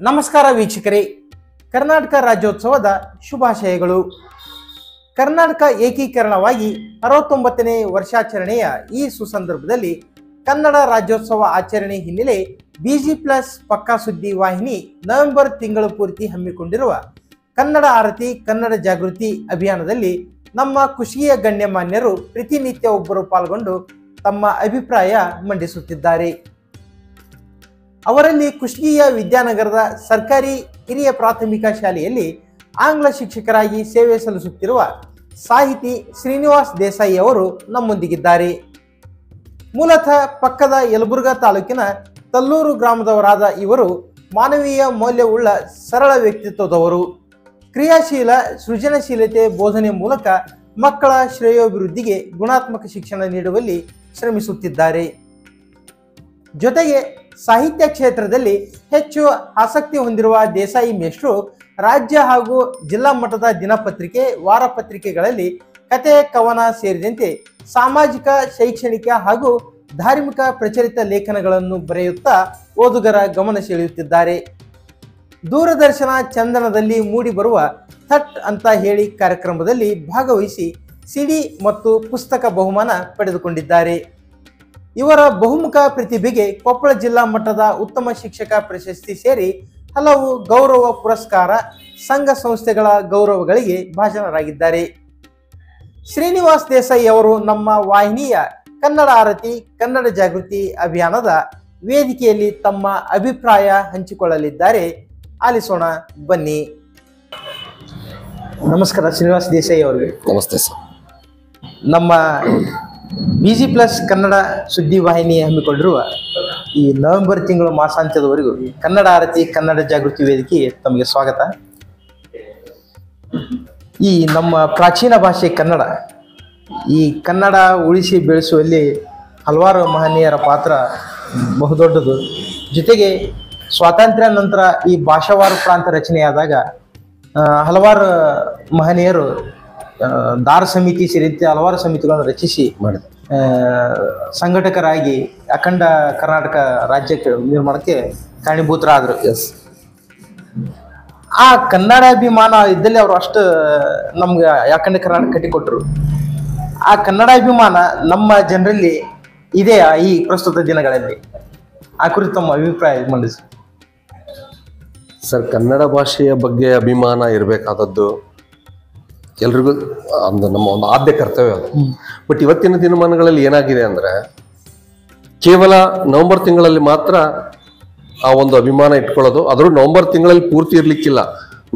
ನಮಸ್ಕಾರ ವೀಕ್ಷಕರೇ, ಕರ್ನಾಟಕ ರಾಜ್ಯೋತ್ಸವದ ಶುಭಾಶಯಗಳು. ಕರ್ನಾಟಕ ಏಕೀಕರಣವಾಗಿ 69ನೇ ವರ್ಷಾಚರಣೆಯ ಈ ಸುಸಂದರ್ಭದಲ್ಲಿ ಕನ್ನಡ ರಾಜ್ಯೋತ್ಸವ ಆಚರಣೆ ಹಿನ್ನೆಲೆ ಬಿಜಿ ಪ್ಲಸ್ ಪಕ್ಕಾ ಸುದ್ದಿ ವಾಹಿನಿ ನವೆಂಬರ್ ತಿಂಗಳು ಪೂರ್ತಿ ಹಮ್ಮಿಕೊಂಡಿರುವ ಕನ್ನಡ ಆರತಿ ಕನ್ನಡ ಜಾಗೃತಿ ಅಭಿಯಾನದಲ್ಲಿ ನಮ್ಮ ಕುಷ್ಟಗಿಯ ಗಣ್ಯಮಾನ್ಯರು ಪ್ರತಿನಿತ್ಯ ಒಬ್ಬರು ಪಾಲ್ಗೊಂಡು ತಮ್ಮ ಅಭಿಪ್ರಾಯ ಮಂಡಿಸುತ್ತಿದ್ದಾರೆ. ಅವರಲ್ಲಿ ಕುಷ್ಟಗಿಯ ವಿದ್ಯಾನಗರದ ಸರ್ಕಾರಿ ಹಿರಿಯ ಪ್ರಾಥಮಿಕ ಶಾಲೆಯಲ್ಲಿ ಆಂಗ್ಲ ಶಿಕ್ಷಕರಾಗಿ ಸೇವೆ ಸಲ್ಲಿಸುತ್ತಿರುವ ಸಾಹಿತಿ ಶ್ರೀನಿವಾಸ್ ದೇಸಾಯಿ ಅವರು ನಮ್ಮೊಂದಿಗಿದ್ದಾರೆ. ಮೂಲತಃ ಪಕ್ಕದ ಯಲಬುರ್ಗಾ ತಾಲೂಕಿನ ತಲ್ಲೂರು ಗ್ರಾಮದವರಾದ ಇವರು ಮಾನವೀಯ ಮೌಲ್ಯವುಳ್ಳ ಸರಳ ವ್ಯಕ್ತಿತ್ವದವರು. ಕ್ರಿಯಾಶೀಲ ಸೃಜನಶೀಲತೆ ಬೋಧನೆ ಮೂಲಕ ಮಕ್ಕಳ ಶ್ರೇಯೋಭಿವೃದ್ಧಿಗೆ ಗುಣಾತ್ಮಕ ಶಿಕ್ಷಣ ನೀಡುವಲ್ಲಿ ಶ್ರಮಿಸುತ್ತಿದ್ದಾರೆ. ಜೊತೆಗೆ ಸಾಹಿತ್ಯ ಕ್ಷೇತ್ರದಲ್ಲಿ ಹೆಚ್ಚು ಆಸಕ್ತಿ ಹೊಂದಿರುವ ದೇಸಾಯಿ ಮೇಷ್ಟ್ರು ರಾಜ್ಯ ಹಾಗೂ ಜಿಲ್ಲಾ ಮಟ್ಟದ ದಿನಪತ್ರಿಕೆ ವಾರಪತ್ರಿಕೆಗಳಲ್ಲಿ ಕತೆ ಕವನ ಸೇರಿದಂತೆ ಸಾಮಾಜಿಕ ಶೈಕ್ಷಣಿಕ ಹಾಗೂ ಧಾರ್ಮಿಕ ಪ್ರಚಲಿತ ಲೇಖನಗಳನ್ನು ಬರೆಯುತ್ತಾ ಓದುಗರ ಗಮನ ಸೆಳೆಯುತ್ತಿದ್ದಾರೆ. ದೂರದರ್ಶನ ಚಂದನದಲ್ಲಿ ಮೂಡಿಬರುವ ಥಟ್ ಅಂತ ಹೇಳಿ ಕಾರ್ಯಕ್ರಮದಲ್ಲಿ ಭಾಗವಹಿಸಿ ಸಿಡಿ ಮತ್ತು ಪುಸ್ತಕ ಬಹುಮಾನ ಪಡೆದುಕೊಂಡಿದ್ದಾರೆ. ಇವರ ಬಹುಮುಖ ಪ್ರತಿಭೆಗೆ ಕೊಪ್ಪಳ ಜಿಲ್ಲಾ ಮಟ್ಟದ ಉತ್ತಮ ಶಿಕ್ಷಕ ಪ್ರಶಸ್ತಿ ಸೇರಿ ಹಲವು ಗೌರವ ಪುರಸ್ಕಾರ ಸಂಘ ಸಂಸ್ಥೆಗಳ ಗೌರವಗಳಿಗೆ ಭಾಜನರಾಗಿದ್ದಾರೆ. ಶ್ರೀನಿವಾಸ್ ದೇಸಾಯಿ ಅವರು ನಮ್ಮ ವಾಹಿನಿಯ ಕನ್ನಡ ಆರತಿ ಕನ್ನಡ ಜಾಗೃತಿ ಅಭಿಯಾನದ ವೇದಿಕೆಯಲ್ಲಿ ತಮ್ಮ ಅಭಿಪ್ರಾಯ ಹಂಚಿಕೊಳ್ಳಲಿದ್ದಾರೆ. ಆಲಿಸೋಣ ಬನ್ನಿ. ನಮಸ್ಕಾರ ಶ್ರೀನಿವಾಸ್ ದೇಸಾಯಿ ಅವರಿಗೆ. ನಮಸ್ತೆ ಸರ್. ನಮ್ಮ ಬಿಜಿ ಪ್ಲಸ್ ಕನ್ನಡ ಸುದ್ದಿ ವಾಹಿನಿ ಹಮ್ಮಿಕೊಂಡಿರುವ ಈ ನವೆಂಬರ್ ತಿಂಗಳು ಮಾಸಾಂತ್ಯದವರೆಗೂ ಕನ್ನಡ ಆರತಿ ಕನ್ನಡ ಜಾಗೃತಿ ವೇದಿಕೆಗೆ ತಮಗೆ ಸ್ವಾಗತ. ಈ ನಮ್ಮ ಪ್ರಾಚೀನ ಭಾಷೆ ಕನ್ನಡ, ಈ ಕನ್ನಡ ಉಳಿಸಿ ಬೆಳೆಸುವಲ್ಲಿ ಹಲವಾರು ಮಹನೀಯರ ಪಾತ್ರ ಬಹುದೊಡ್ಡದು. ಜೊತೆಗೆ ಸ್ವಾತಂತ್ರ್ಯ ನಂತರ ಈ ಭಾಷಾವಾರು ಪ್ರಾಂತ ರಚನೆಯಾದಾಗ ಹಲವಾರು ಮಹನೀಯರು ದಾರ ಸಮಿತಿ ಸೇರಿದಂತೆ ಹಲವಾರು ಸಮಿತಿಗಳನ್ನು ರಚಿಸಿ ಸಂಘಟಕರಾಗಿ ಅಖಂಡ ಕರ್ನಾಟಕ ರಾಜ್ಯಕ್ಕೆ ನಿರ್ಮಾಣಕ್ಕೆ ಕಾರಣೀಭೂತರಾದರು. ಎಸ್, ಆ ಕನ್ನಡಾಭಿಮಾನ ಇದ್ದಲ್ಲಿ ಅವರು ಅಷ್ಟು ನಮ್ಗೆ ಅಖಂಡ ಕರ್ನಾಟಕ ಕಟ್ಟಿಕೊಟ್ರು. ಆ ಕನ್ನಡಾಭಿಮಾನ ನಮ್ಮ ಜನರಲ್ಲಿ ಇದೆಯಾ ಈ ಪ್ರಸ್ತುತ ದಿನಗಳಲ್ಲಿ? ಆ ಕುರಿತು ತಮ್ಮ ಅಭಿಪ್ರಾಯ ಮಂಡಿಸಿ ಸರ್. ಕನ್ನಡ ಭಾಷೆಯ ಬಗ್ಗೆ ಅಭಿಮಾನ ಇರಬೇಕಾದದ್ದು ಎಲ್ರಿಗೂ ನಮ್ಮ ಒಂದು ಆದ್ಯ ಕರ್ತವ್ಯ ಅದು. ಬಟ್ ಇವತ್ತಿನ ದಿನಮಾನಗಳಲ್ಲಿ ಏನಾಗಿದೆ ಅಂದ್ರೆ ಕೇವಲ ನವೆಂಬರ್ ತಿಂಗಳಲ್ಲಿ ಮಾತ್ರ ಆ ಒಂದು ಅಭಿಮಾನ ಇಟ್ಕೊಳ್ಳೋದು. ಆದ್ರೂ ನವೆಂಬರ್ ತಿಂಗಳಲ್ಲಿ ಪೂರ್ತಿ ಇರ್ಲಿಕ್ಕಿಲ್ಲ.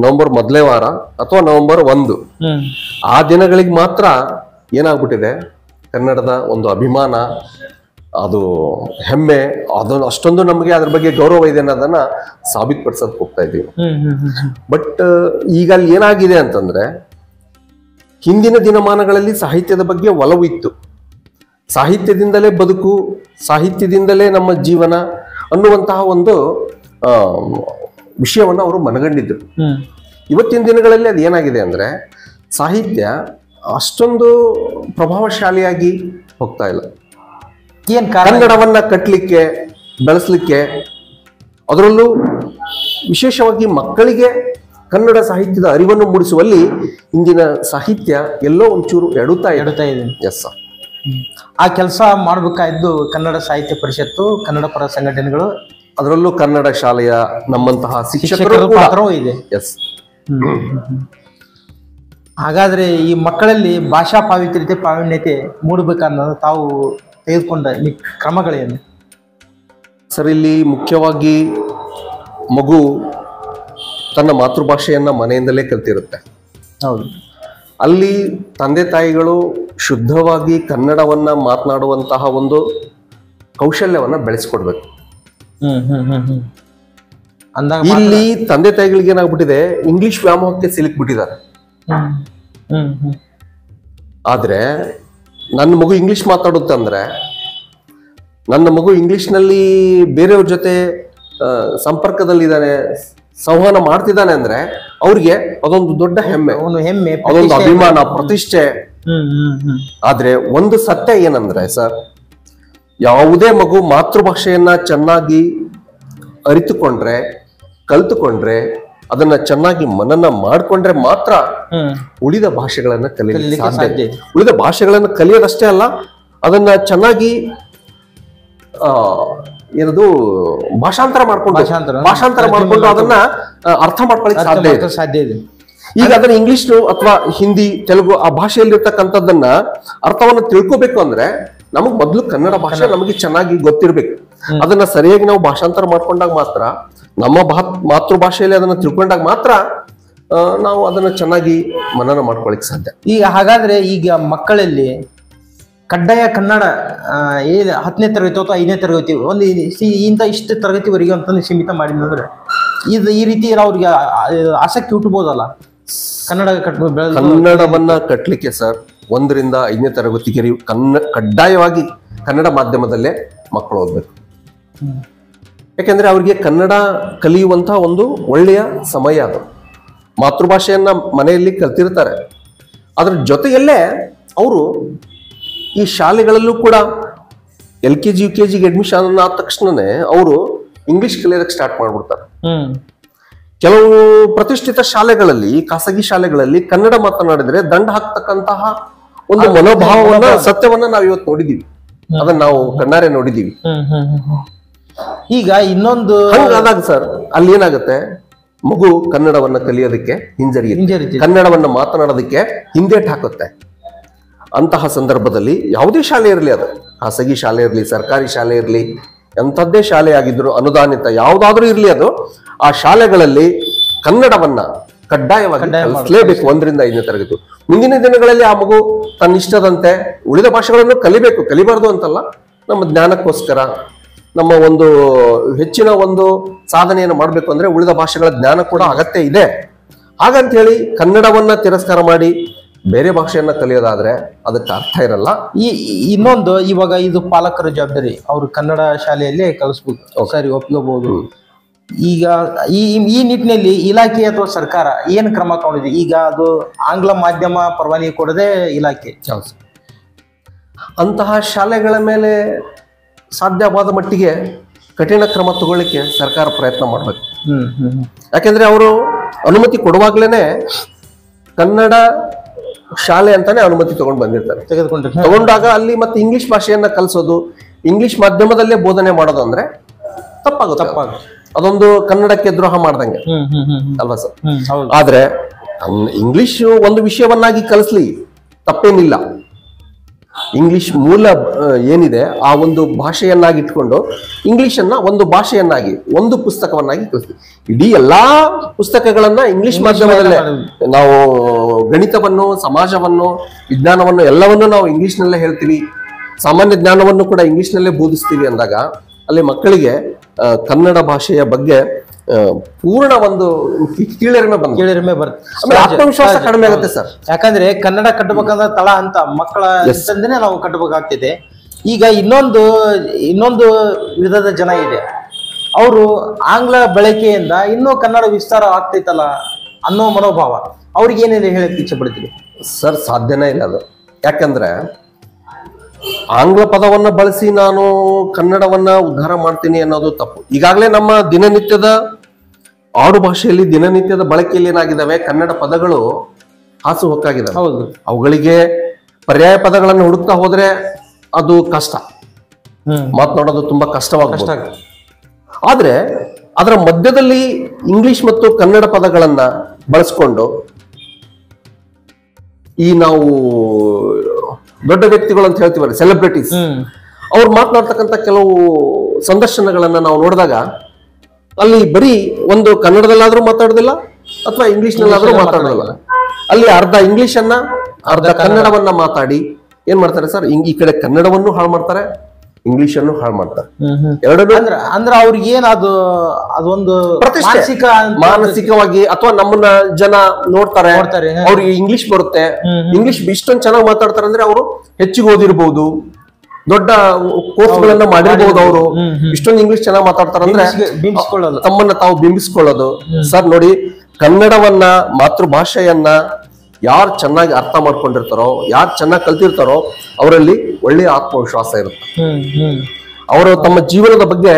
ನವೆಂಬರ್ ಮೊದಲೇ ವಾರ ಅಥವಾ ನವೆಂಬರ್ 1 ಆ ದಿನಗಳಿಗೆ ಮಾತ್ರ ಏನಾಗ್ಬಿಟ್ಟಿದೆ, ಕನ್ನಡದ ಒಂದು ಅಭಿಮಾನ, ಅದು ಹೆಮ್ಮೆ, ಅದನ್ನು ಅಷ್ಟೊಂದು ನಮಗೆ ಅದ್ರ ಬಗ್ಗೆ ಗೌರವ ಇದೆ ಅನ್ನೋದನ್ನ ಸಾಬೀತುಪಡಿಸೋಕೆ ಹೋಗ್ತಾ ಇದ್ದೀವಿ. ಬಟ್ ಈಗ ಅಲ್ಲಿ ಏನಾಗಿದೆ ಅಂತಂದ್ರೆ, ಹಿಂದಿನ ದಿನಮಾನಗಳಲ್ಲಿ ಸಾಹಿತ್ಯದ ಬಗ್ಗೆ ಒಲವು ಇತ್ತು. ಸಾಹಿತ್ಯದಿಂದಲೇ ಬದುಕು, ಸಾಹಿತ್ಯದಿಂದಲೇ ನಮ್ಮ ಜೀವನ ಅನ್ನುವಂತಹ ಒಂದು ವಿಷಯವನ್ನು ಅವರು ಮನಗಂಡಿದ್ರು. ಇವತ್ತಿನ ದಿನಗಳಲ್ಲಿ ಅದು ಏನಾಗಿದೆ ಅಂದ್ರೆ, ಸಾಹಿತ್ಯ ಅಷ್ಟೊಂದು ಪ್ರಭಾವಶಾಲಿಯಾಗಿ ಹೋಗ್ತಾ ಇಲ್ಲ. ಕನ್ನಡವನ್ನ ಕಟ್ಟಲಿಕ್ಕೆ, ಬೆಳೆಸಲಿಕ್ಕೆ, ಅದರಲ್ಲೂ ವಿಶೇಷವಾಗಿ ಮಕ್ಕಳಿಗೆ ಕನ್ನಡ ಸಾಹಿತ್ಯದ ಅರಿವನ್ನು ಮೂಡಿಸುವಲ್ಲಿ ಇಂದಿನ ಸಾಹಿತ್ಯ ಎಲ್ಲೋ ಒಂಚೂರು ಎಡುತ್ತಾ ಇದೆ. Yes sir. ಆ ಕೆಲಸ ಮಾಡಬೇಕಾದ್ದು ಕನ್ನಡ ಸಾಹಿತ್ಯ ಪರಿಷತ್ತು, ಕನ್ನಡ ಪರ ಸಂಘಟನೆಗಳು, ಅದರಲ್ಲೂ ಕನ್ನಡ ಶಾಲೆಯ ನಮ್ಮಂತಹ ಶಿಕ್ಷಕರ ಪಾತ್ರವೂ ಇದೆ. ಎಸ್. ಹಾಗಾದ್ರೆ ಈ ಮಕ್ಕಳಲ್ಲಿ ಭಾಷಾ ಪಾವಿತ್ರ್ಯತೆ ಪ್ರಾವೀಣ್ಯತೆ ಮೂಡಬೇಕನ್ನೋದು ತಾವು ತೆಗೆದುಕೊಂಡ ಕ್ರಮಗಳೇನು ಸರ್? ಇಲ್ಲಿ ಮುಖ್ಯವಾಗಿ ಮಗು ತನ್ನ ಮಾತೃಭಾಷೆಯನ್ನ ಮನೆಯಿಂದಲೇ ಕಲ್ತಿರುತ್ತೆ. ಹೌದು. ಅಲ್ಲಿ ತಂದೆ ತಾಯಿಗಳು ಶುದ್ಧವಾಗಿ ಕನ್ನಡವನ್ನ ಮಾತನಾಡುವಂತಹ ಒಂದು ಕೌಶಲ್ಯವನ್ನ ಬೆಳೆಸ್ಕೊಡ್ಬೇಕು. ಇಲ್ಲಿ ತಂದೆ ತಾಯಿಗಳಿಗೆ ಏನಾಗ್ಬಿಟ್ಟಿದೆ, ಇಂಗ್ಲಿಷ್ ವ್ಯಾಮೋಹಕ್ಕೆ ಸಿಲುಕ್ಬಿಟ್ಟಿದ್ದಾರೆ. ಆದ್ರೆ ನನ್ನ ಮಗು ಇಂಗ್ಲಿಷ್ ಮಾತಾಡುತ್ತಂದ್ರೆ, ನನ್ನ ಮಗು ಇಂಗ್ಲಿಷ್ನಲ್ಲಿ ಬೇರೆಯವ್ರ ಜೊತೆ ಸಂಪರ್ಕದಲ್ಲಿದ್ದಾನೆ, ಸಂವಹನ ಮಾಡ್ತಿದ್ದಾನೆ ಅಂದ್ರೆ ಅವ್ರಿಗೆ ಅದೊಂದು ದೊಡ್ಡ ಹೆಮ್ಮೆ, ಅದೊಂದು ಅಭಿಮಾನ, ಪ್ರತಿಷ್ಠೆ. ಆದ್ರೆ ಒಂದು ಸತ್ಯ ಏನಂದ್ರೆ ಸರ್, ಯಾವುದೇ ಮಗು ಮಾತೃಭಾಷೆಯನ್ನ ಚೆನ್ನಾಗಿ ಅರಿತುಕೊಂಡ್ರೆ ಕಲ್ತುಕೊಂಡ್ರೆ, ಅದನ್ನ ಚೆನ್ನಾಗಿ ಮನನ ಮಾಡ್ಕೊಂಡ್ರೆ ಮಾತ್ರ ಉಳಿದ ಭಾಷೆಗಳನ್ನ ಕಲಿಯಲಿಕ್ಕೆ ಸಾಧ್ಯ. ಉಳಿದ ಭಾಷೆಗಳನ್ನ ಕಲಿಯೋದಷ್ಟೇ ಅಲ್ಲ, ಅದನ್ನ ಚೆನ್ನಾಗಿ ಏನದು ಭಾಷಾಂತರ ಮಾಡ್ಕೊಂಡು ಅದನ್ನ ಅರ್ಥ ಮಾಡ್ಕೊಳ್ಳಿಕ್ಕೆ ಸಾಧ್ಯ ಇದೆ. ಈಗ ಅದನ್ನ ಇಂಗ್ಲಿಷ್ ಅಥವಾ ಹಿಂದಿ, ತೆಲುಗು ಆ ಭಾಷೆಯಲ್ಲಿ ಇರ್ತಕ್ಕಂಥದ್ದನ್ನ ಅರ್ಥವನ್ನ ತಿಳ್ಕೊಬೇಕು ಅಂದ್ರೆ ನಮಗ್ ಮೊದ್ಲು ಕನ್ನಡ ಭಾಷೆ ನಮಗೆ ಚೆನ್ನಾಗಿ ಗೊತ್ತಿರ್ಬೇಕು. ಅದನ್ನ ಸರಿಯಾಗಿ ನಾವು ಭಾಷಾಂತರ ಮಾಡ್ಕೊಂಡಾಗ ಮಾತ್ರ, ನಮ್ಮ ಮಾತೃಭಾಷೆಯಲ್ಲಿ ಅದನ್ನ ತಿಳ್ಕೊಂಡಾಗ ಮಾತ್ರ ನಾವು ಅದನ್ನ ಚೆನ್ನಾಗಿ ಮನನ ಮಾಡ್ಕೊಳಿಕ್ ಸಾಧ್ಯ. ಈಗ ಹಾಗಾದ್ರೆ ಈಗ ಮಕ್ಕಳಲ್ಲಿ ಕಡ್ಡಾಯ ಕನ್ನಡ 10ನೇ ತರಗತಿ ಅಥವಾ 5ನೇ ತರಗತಿ ಒಂದು ಇಷ್ಟು ತರಗತಿವರೆಗೆ ಅಂತಂದು ಸೀಮಿತ ಮಾಡಿದ್ರೆ ಈ ರೀತಿ ಅವ್ರಿಗೆ ಆಸಕ್ತಿ ಹುಟ್ಟಬಹುದಲ್ಲ ಕನ್ನಡವನ್ನ ಕಟ್ಲಿಕ್ಕೆ ಸರ್ 1ರಿಂದ 5ನೇ ತರಗತಿಗೆ ಕಡ್ಡಾಯವಾಗಿ ಕನ್ನಡ ಮಾಧ್ಯಮದಲ್ಲೇ ಮಕ್ಕಳು ಓದ್ಬೇಕು. ಯಾಕೆಂದ್ರೆ ಅವ್ರಿಗೆ ಕನ್ನಡ ಕಲಿಯುವಂತಹ ಒಂದು ಒಳ್ಳೆಯ ಸಮಯ ಅದು. ಮಾತೃಭಾಷೆಯನ್ನ ಮನೆಯಲ್ಲಿ ಕಲ್ತಿರ್ತಾರೆ, ಅದ್ರ ಜೊತೆಯಲ್ಲೇ ಅವರು ಈ ಶಾಲೆಗಳಲ್ಲೂ ಕೂಡ LKG UKG ಅಡ್ಮಿಷನ್ ಆದ ತಕ್ಷಣನೇ ಅವರು ಇಂಗ್ಲಿಷ್ ಕಲಿಯೋದಕ್ಕೆ ಸ್ಟಾರ್ಟ್ ಮಾಡ್ಬಿಡ್ತಾರೆ. ಕೆಲವು ಪ್ರತಿಷ್ಠಿತ ಶಾಲೆಗಳಲ್ಲಿ, ಖಾಸಗಿ ಶಾಲೆಗಳಲ್ಲಿ ಕನ್ನಡ ಮಾತನಾಡಿದ್ರೆ ದಂಡ ಹಾಕ್ತಕ್ಕಂತಹ ಒಂದು ಮನೋಭಾವವನ್ನ, ಸತ್ಯವನ್ನ ನಾವು ಇವತ್ತು ನೋಡಿದೀವಿ. ಅದನ್ನ ನಾವು ಕಣ್ಣಾರೆ ನೋಡಿದೀವಿ. ಈಗ ಇನ್ನೊಂದು ಹಂಗಾದಾಗ ಸರ್ ಅಲ್ಲಿ ಏನಾಗುತ್ತೆ, ಮಗು ಕನ್ನಡವನ್ನ ಕಲಿಯೋದಕ್ಕೆ ಹಿಂಜರಿಯುತ್ತೆ, ಕನ್ನಡವನ್ನ ಮಾತನಾಡೋದಕ್ಕೆ ಹಿಂದೇಟ್ ಹಾಕುತ್ತೆ. ಅಂತಹ ಸಂದರ್ಭದಲ್ಲಿ ಯಾವುದೇ ಶಾಲೆ ಇರಲಿ, ಅದು ಖಾಸಗಿ ಶಾಲೆ ಇರಲಿ, ಸರ್ಕಾರಿ ಶಾಲೆ ಇರಲಿ, ಎಂಥದ್ದೇ ಶಾಲೆ ಆಗಿದ್ರು, ಅನುದಾನಿತ ಯಾವುದಾದ್ರೂ ಇರಲಿ, ಅದು ಆ ಶಾಲೆಗಳಲ್ಲಿ ಕನ್ನಡವನ್ನ ಕಡ್ಡಾಯವಾಗಿ ಕಲಿಸಲೇಬೇಕು 1ರಿಂದ 5ನೇ ತರಗತಿ. ಮುಂದಿನ ದಿನಗಳಲ್ಲಿ ಆ ಮಗು ತನ್ನ ಇಷ್ಟದಂತೆ ಉಳಿದ ಭಾಷೆಗಳನ್ನು ಕಲಿಬೇಕು, ಕಲಿಬಾರ್ದು ಅಂತಲ್ಲ. ನಮ್ಮ ಜ್ಞಾನಕ್ಕೋಸ್ಕರ, ನಮ್ಮ ಒಂದು ಹೆಚ್ಚಿನ ಒಂದು ಸಾಧನೆಯನ್ನು ಮಾಡಬೇಕು ಅಂದ್ರೆ ಉಳಿದ ಭಾಷೆಗಳ ಜ್ಞಾನ ಕೂಡ ಅಗತ್ಯ ಇದೆ. ಹಾಗಂತ ಹೇಳಿ ಕನ್ನಡವನ್ನ ತಿರಸ್ಕಾರ ಮಾಡಿ ಬೇರೆ ಭಾಷೆಯನ್ನ ಕಲಿಯೋದಾದ್ರೆ ಅದಕ್ಕೆ ಅರ್ಥ ಇರಲ್ಲ. ಇನ್ನೊಂದು, ಇವಾಗ ಇದು ಪಾಲಕರ ಜವಾಬ್ದಾರಿ, ಅವ್ರು ಕನ್ನಡ ಶಾಲೆಯಲ್ಲೇ ಕಲಿಸ್ಬೇಕು, ಸರಿ, ಒಪ್ಕೋಬಹುದು. ಈಗ ಈ ನಿಟ್ಟಿನಲ್ಲಿ ಇಲಾಖೆ ಅಥವಾ ಸರ್ಕಾರ ಏನ್ ಕ್ರಮ ತಗೊಂಡಿದೆ? ಈಗ ಅದು ಆಂಗ್ಲ ಮಾಧ್ಯಮ ಪರವಾನಗಿ ಕೊಡದೆ ಇಲಾಖೆ, ಅಂತಹ ಶಾಲೆಗಳ ಮೇಲೆ ಸಾಧ್ಯವಾದ ಮಟ್ಟಿಗೆ ಕಠಿಣ ಕ್ರಮ ತಗೊಳ್ಳಿಕ್ಕೆ ಸರ್ಕಾರ ಪ್ರಯತ್ನ ಮಾಡ್ಬೇಕು. ಯಾಕೆಂದ್ರೆ ಅವರು ಅನುಮತಿ ಕೊಡುವಾಗ್ಲೇನೆ ಕನ್ನಡ ಶಾಲೆ ಅಂತಾನೆ ಅನುಮತಿ ತಗೊಂಡಾಗ ಅಲ್ಲಿ ಮತ್ತೆ ಇಂಗ್ಲಿಷ್ ಭಾಷೆಯನ್ನ ಕಲಿಸೋದು, ಇಂಗ್ಲಿಷ್ ಮಾಧ್ಯಮದಲ್ಲೇ ಬೋಧನೆ ಮಾಡೋದು ಅಂದ್ರೆ ತಪ್ಪಾಗುತ್ತೆ. ಅದೊಂದು ಕನ್ನಡಕ್ಕೆ ದ್ರೋಹ ಮಾಡ್ದಂಗೆ ಅಲ್ವಾ ಸರ್? ಆದ್ರೆ ಇಂಗ್ಲಿಷ್ ಒಂದು ವಿಷಯವನ್ನಾಗಿ ಕಲಿಸ್ಲಿ, ತಪ್ಪೇನಿಲ್ಲ. ಇಂಗ್ಲಿಷ್ ಮೂಲ ಏನಿದೆ ಆ ಒಂದು ಭಾಷೆಯನ್ನಾಗಿ ಇಟ್ಕೊಂಡು ಇಂಗ್ಲಿಷನ್ನ ಒಂದು ಭಾಷೆಯನ್ನಾಗಿ, ಒಂದು ಪುಸ್ತಕವನ್ನಾಗಿ ಕಲಿಸ್ಲಿ. ಇಡೀ ಎಲ್ಲಾ ಪುಸ್ತಕಗಳನ್ನ ಇಂಗ್ಲಿಷ್ ಮಾಧ್ಯಮದಲ್ಲೇ ನಾವು ಗಣಿತವನ್ನು, ಸಮಾಜವನ್ನು, ವಿಜ್ಞಾನವನ್ನು ಎಲ್ಲವನ್ನೂ ನಾವು ಇಂಗ್ಲಿಷ್ನಲ್ಲೇ ಹೇಳ್ತೀವಿ, ಸಾಮಾನ್ಯ ಜ್ಞಾನವನ್ನು ಕೂಡ ಇಂಗ್ಲಿಷ್ನಲ್ಲೇ ಬೋಧಿಸ್ತೀವಿ ಅಂದಾಗ ಅಲ್ಲಿ ಮಕ್ಕಳಿಗೆ ಕನ್ನಡ ಭಾಷೆಯ ಬಗ್ಗೆ ಪೂರ್ಣ ಒಂದು ಕೀಳರಿಮೆ ಬರುತ್ತೆ, ಆತ್ಮವಿಶ್ವಾಸ ಕಡಿಮೆ ಆಗುತ್ತೆ ಸರ್. ಯಾಕಂದ್ರೆ ಕನ್ನಡ ಕಟ್ಟಬೇಕಾದ ತಳ ಅಂತ ಮಕ್ಕಳ ಇಂದನೇ ನಾವು ಕಟ್ಟಬೇಕಾಗ್ತಿದೆ. ಈಗ ಇನ್ನೊಂದು ವಿಧದ ಜನ ಇದೆ, ಅವರು ಆಂಗ್ಲ ಬಳಕೆಯಿಂದ ಇನ್ನೂ ಕನ್ನಡ ವಿಸ್ತಾರ ಆಗ್ತೈತಲ್ಲ ಅನ್ನೋ ಮನೋಭಾವ, ಅವ್ರಿಗೆ ಏನೇನು ಹೇಳಕ್ ಇಚ್ಛೆ ಪಡ್ತೀವಿ ಸರ್? ಸಾಧ್ಯನೇ ಇಲ್ಲ ಅದು. ಯಾಕಂದ್ರೆ ಆಂಗ್ಲ ಪದವನ್ನ ಬಳಸಿ ನಾನು ಕನ್ನಡವನ್ನ ಉದ್ಧಾರ ಮಾಡ್ತೀನಿ ಅನ್ನೋದು ತಪ್ಪು. ಈಗಾಗಲೇ ನಮ್ಮ ದಿನನಿತ್ಯದ ಆಡು ಭಾಷೆಯಲ್ಲಿ, ದಿನನಿತ್ಯದ ಬಳಕೆಯಲ್ಲಿ ಏನಾಗಿದ್ದಾವೆ, ಕನ್ನಡ ಪದಗಳು ಹಾಸು ಹೊಕ್ಕಾಗಿದ್ದಾವೆ. ಹೌದು, ಅವುಗಳಿಗೆ ಪರ್ಯಾಯ ಪದಗಳನ್ನು ಹುಡುಕ್ತಾ ಹೋದ್ರೆ ಅದು ಕಷ್ಟ, ಮಾತನಾಡೋದು ತುಂಬಾ ಕಷ್ಟವಾಗುತ್ತೆ. ಆದ್ರೆ ಅದರ ಮಧ್ಯದಲ್ಲಿ ಇಂಗ್ಲಿಷ್ ಮತ್ತು ಕನ್ನಡ ಪದಗಳನ್ನ ಬಳಸ್ಕೊಂಡು ಈ ನಾವು ದೊಡ್ಡ ವ್ಯಕ್ತಿಗಳು ಅಂತ ಹೇಳ್ತೀವಲ್ಲ, ಸೆಲೆಬ್ರಿಟೀಸ್, ಅವ್ರು ಮಾತನಾಡ್ತಕ್ಕಂಥ ಕೆಲವು ಸಂದರ್ಶನಗಳನ್ನ ನಾವು ನೋಡಿದಾಗ ಅಲ್ಲಿ ಬರೀ ಒಂದು ಕನ್ನಡದಲ್ಲಾದ್ರೂ ಮಾತಾಡೋದಿಲ್ಲ ಅಥವಾ ಇಂಗ್ಲಿಷ್ನಲ್ಲಾದ್ರೂ ಮಾತಾಡೋದಿಲ್ಲ, ಅಲ್ಲಿ ಅರ್ಧ ಇಂಗ್ಲಿಷನ್ನ ಅರ್ಧ ಕನ್ನಡವನ್ನ ಮಾತಾಡಿ ಏನ್ ಮಾಡ್ತಾರೆ ಸರ್, ಈ ಕಡೆ ಕನ್ನಡವನ್ನು ಹಾಳು ಮಾಡ್ತಾರೆ, ಇಂಗ್ಲಿಷನ್ನು ಹಾಳು ಮಾಡ್ತಾರೆ. ಎರಡನ್ನೂ ಅಂದ್ರೆ ಅವ್ರಿಗೆ ಏನ್ ಅದೊಂದು ಮಾನಸಿಕವಾಗಿ ಅಥವಾ ನಮ್ಮನ್ನ ಜನ ನೋಡ್ತಾರೆ, ಅವ್ರಿಗೆ ಇಂಗ್ಲಿಷ್ ಬರುತ್ತೆ, ಇಂಗ್ಲಿಷ್ ಇಷ್ಟೊಂದು ಚೆನ್ನಾಗಿ ಮಾತಾಡ್ತಾರೆ ಅಂದ್ರೆ ಅವರು ಹೆಚ್ಚಿಗೆ ಓದಿರ್ಬಹುದು, ದೊಡ್ಡ ಕೋರ್ಸ್ ಗಳನ್ನ ಮಾಡಿರ್ಬಹುದು, ಅವರು ಇಷ್ಟೊಂದು ಇಂಗ್ಲಿಷ್ ಚೆನ್ನಾಗಿ ಮಾತಾಡ್ತಾರೆ ಅಂದ್ರೆ ತಮ್ಮನ್ನ ತಾವು ಬಿಂಬಿಸ್ಕೊಳ್ಳೋದು. ಸರ್ ನೋಡಿ, ಕನ್ನಡವನ್ನ, ಮಾತೃಭಾಷೆಯನ್ನ ಯಾರು ಚೆನ್ನಾಗಿ ಅರ್ಥ ಮಾಡ್ಕೊಂಡಿರ್ತಾರೋ, ಯಾರು ಚೆನ್ನಾಗಿ ಕಲ್ತಿರ್ತಾರೋ ಅವರಲ್ಲಿ ಒಳ್ಳೆಯ ಆತ್ಮವಿಶ್ವಾಸ ಇರುತ್ತೆ. ಅವರು ತಮ್ಮ ಜೀವನದ ಬಗ್ಗೆ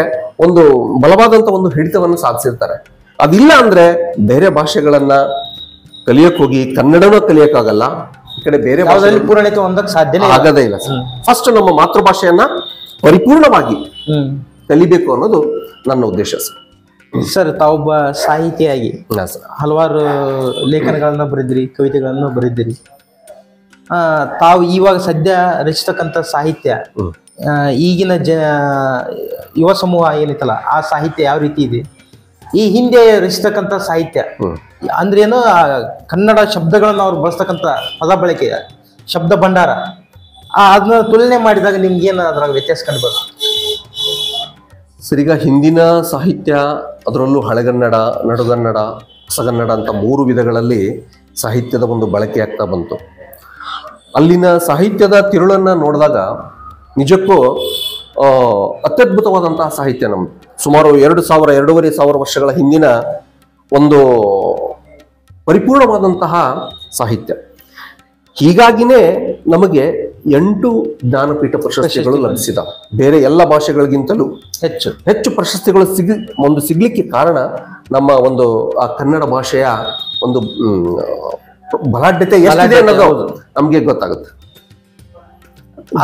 ಒಂದು ಬಲವಾದಂತ ಒಂದು ಹಿಡಿತವನ್ನು ಸಾಧಿಸಿರ್ತಾರೆ. ಅದಿಲ್ಲ ಅಂದ್ರೆ ಬೇರೆ ಭಾಷೆಗಳನ್ನ ಕಲಿಯಕ್ ಹೋಗಿ ಕನ್ನಡನೂ ಕಲಿಯಕ್ಕಾಗಲ್ಲ, ಈ ಕಡೆ ಬೇರೆ ಯಾವ್ದ್ರಲ್ಲಿ ಪೂರ್ಣತೆ ಹೊಂದಕ್ ಸಾಧ್ಯನೇ ಆಗದೇ ಇಲ್ಲ ಸರ್. ಫಸ್ಟ್ ನಮ್ಮ ಮಾತೃಭಾಷೆಯನ್ನ ಪರಿಪೂರ್ಣವಾಗಿ ಕಲಿಬೇಕು ಅನ್ನೋದು ನನ್ನ ಉದ್ದೇಶ ಸರ್. ಸರ್ ತಾವೊಬ್ಬ ಸಾಹಿತಿಯಾಗಿ ಹಲವಾರು ಲೇಖನಗಳನ್ನ ಬರೆದಿರಿ, ಕವಿತೆಗಳನ್ನು ಬರೆದಿರಿ. ತಾವು ಇವಾಗ ಸದ್ಯ ರಚಿಸ್ತಕ್ಕಂಥ ಸಾಹಿತ್ಯ ಈಗಿನ ಯುವ ಸಮೂಹ ಏನೈತಲ್ಲ ಆ ಸಾಹಿತ್ಯ ಯಾವ ರೀತಿ ಇದೆ, ಈ ಹಿಂದೆ ರಚಿಸ್ತಕ್ಕಂಥ ಸಾಹಿತ್ಯ ಅಂದ್ರೇನು, ಕನ್ನಡ ಶಬ್ದಗಳನ್ನು ಅವ್ರು ಬಳಸ್ತಕ್ಕಂಥ ಪದ ಬಳಕೆ, ಶಬ್ದ ಭಂಡಾರ, ಅದನ್ನ ತುಲನೆ ಮಾಡಿದಾಗ ನಿಮ್ಗೇನು ಅದ್ರಾಗ ವ್ಯತ್ಯಾಸ ಕಂಡು ಬರುತ್ತೆ? ಸರ್, ಈಗ ಹಿಂದಿನ ಸಾಹಿತ್ಯ, ಅದರಲ್ಲೂ ಹಳೆಗನ್ನಡ, ನಡುಗನ್ನಡ, ಹೊಸಗನ್ನಡ ಅಂತ 3 ವಿಧಗಳಲ್ಲಿ ಸಾಹಿತ್ಯದ ಒಂದು ಬಳಕೆ ಆಗ್ತಾ ಬಂತು. ಅಲ್ಲಿನ ಸಾಹಿತ್ಯದ ತಿರುಳನ್ನ ನೋಡಿದಾಗ ನಿಜಕ್ಕೂ ಅತ್ಯದ್ಭುತವಾದಂತಹ ಸಾಹಿತ್ಯ ನಮ್ದು. ಸುಮಾರು 2,000-2,500 ವರ್ಷಗಳ ಹಿಂದಿನ ಒಂದು ಪರಿಪೂರ್ಣವಾದಂತಹ ಸಾಹಿತ್ಯ. ಹೀಗಾಗಿನೇ ನಮಗೆ 8 ಜ್ಞಾನಪೀಠ ಪ್ರಶಸ್ತಿಗಳು ಲಭಿಸಿದ. ಬೇರೆ ಎಲ್ಲ ಭಾಷೆಗಳಿಗಿಂತಲೂ ಹೆಚ್ಚು ಪ್ರಶಸ್ತಿಗಳು ಸಿಗ್ಲಿಕ್ಕೆ ಕಾರಣ ನಮ್ಮ ಒಂದು ಆ ಕನ್ನಡ ಭಾಷೆಯ ಒಂದು ಬಲಾಢ್ಯತೆ ಎಷ್ಟಿದೆ ಅನ್ನೋದು ನಮ್ಗೆ ಗೊತ್ತಾಗುತ್ತೆ.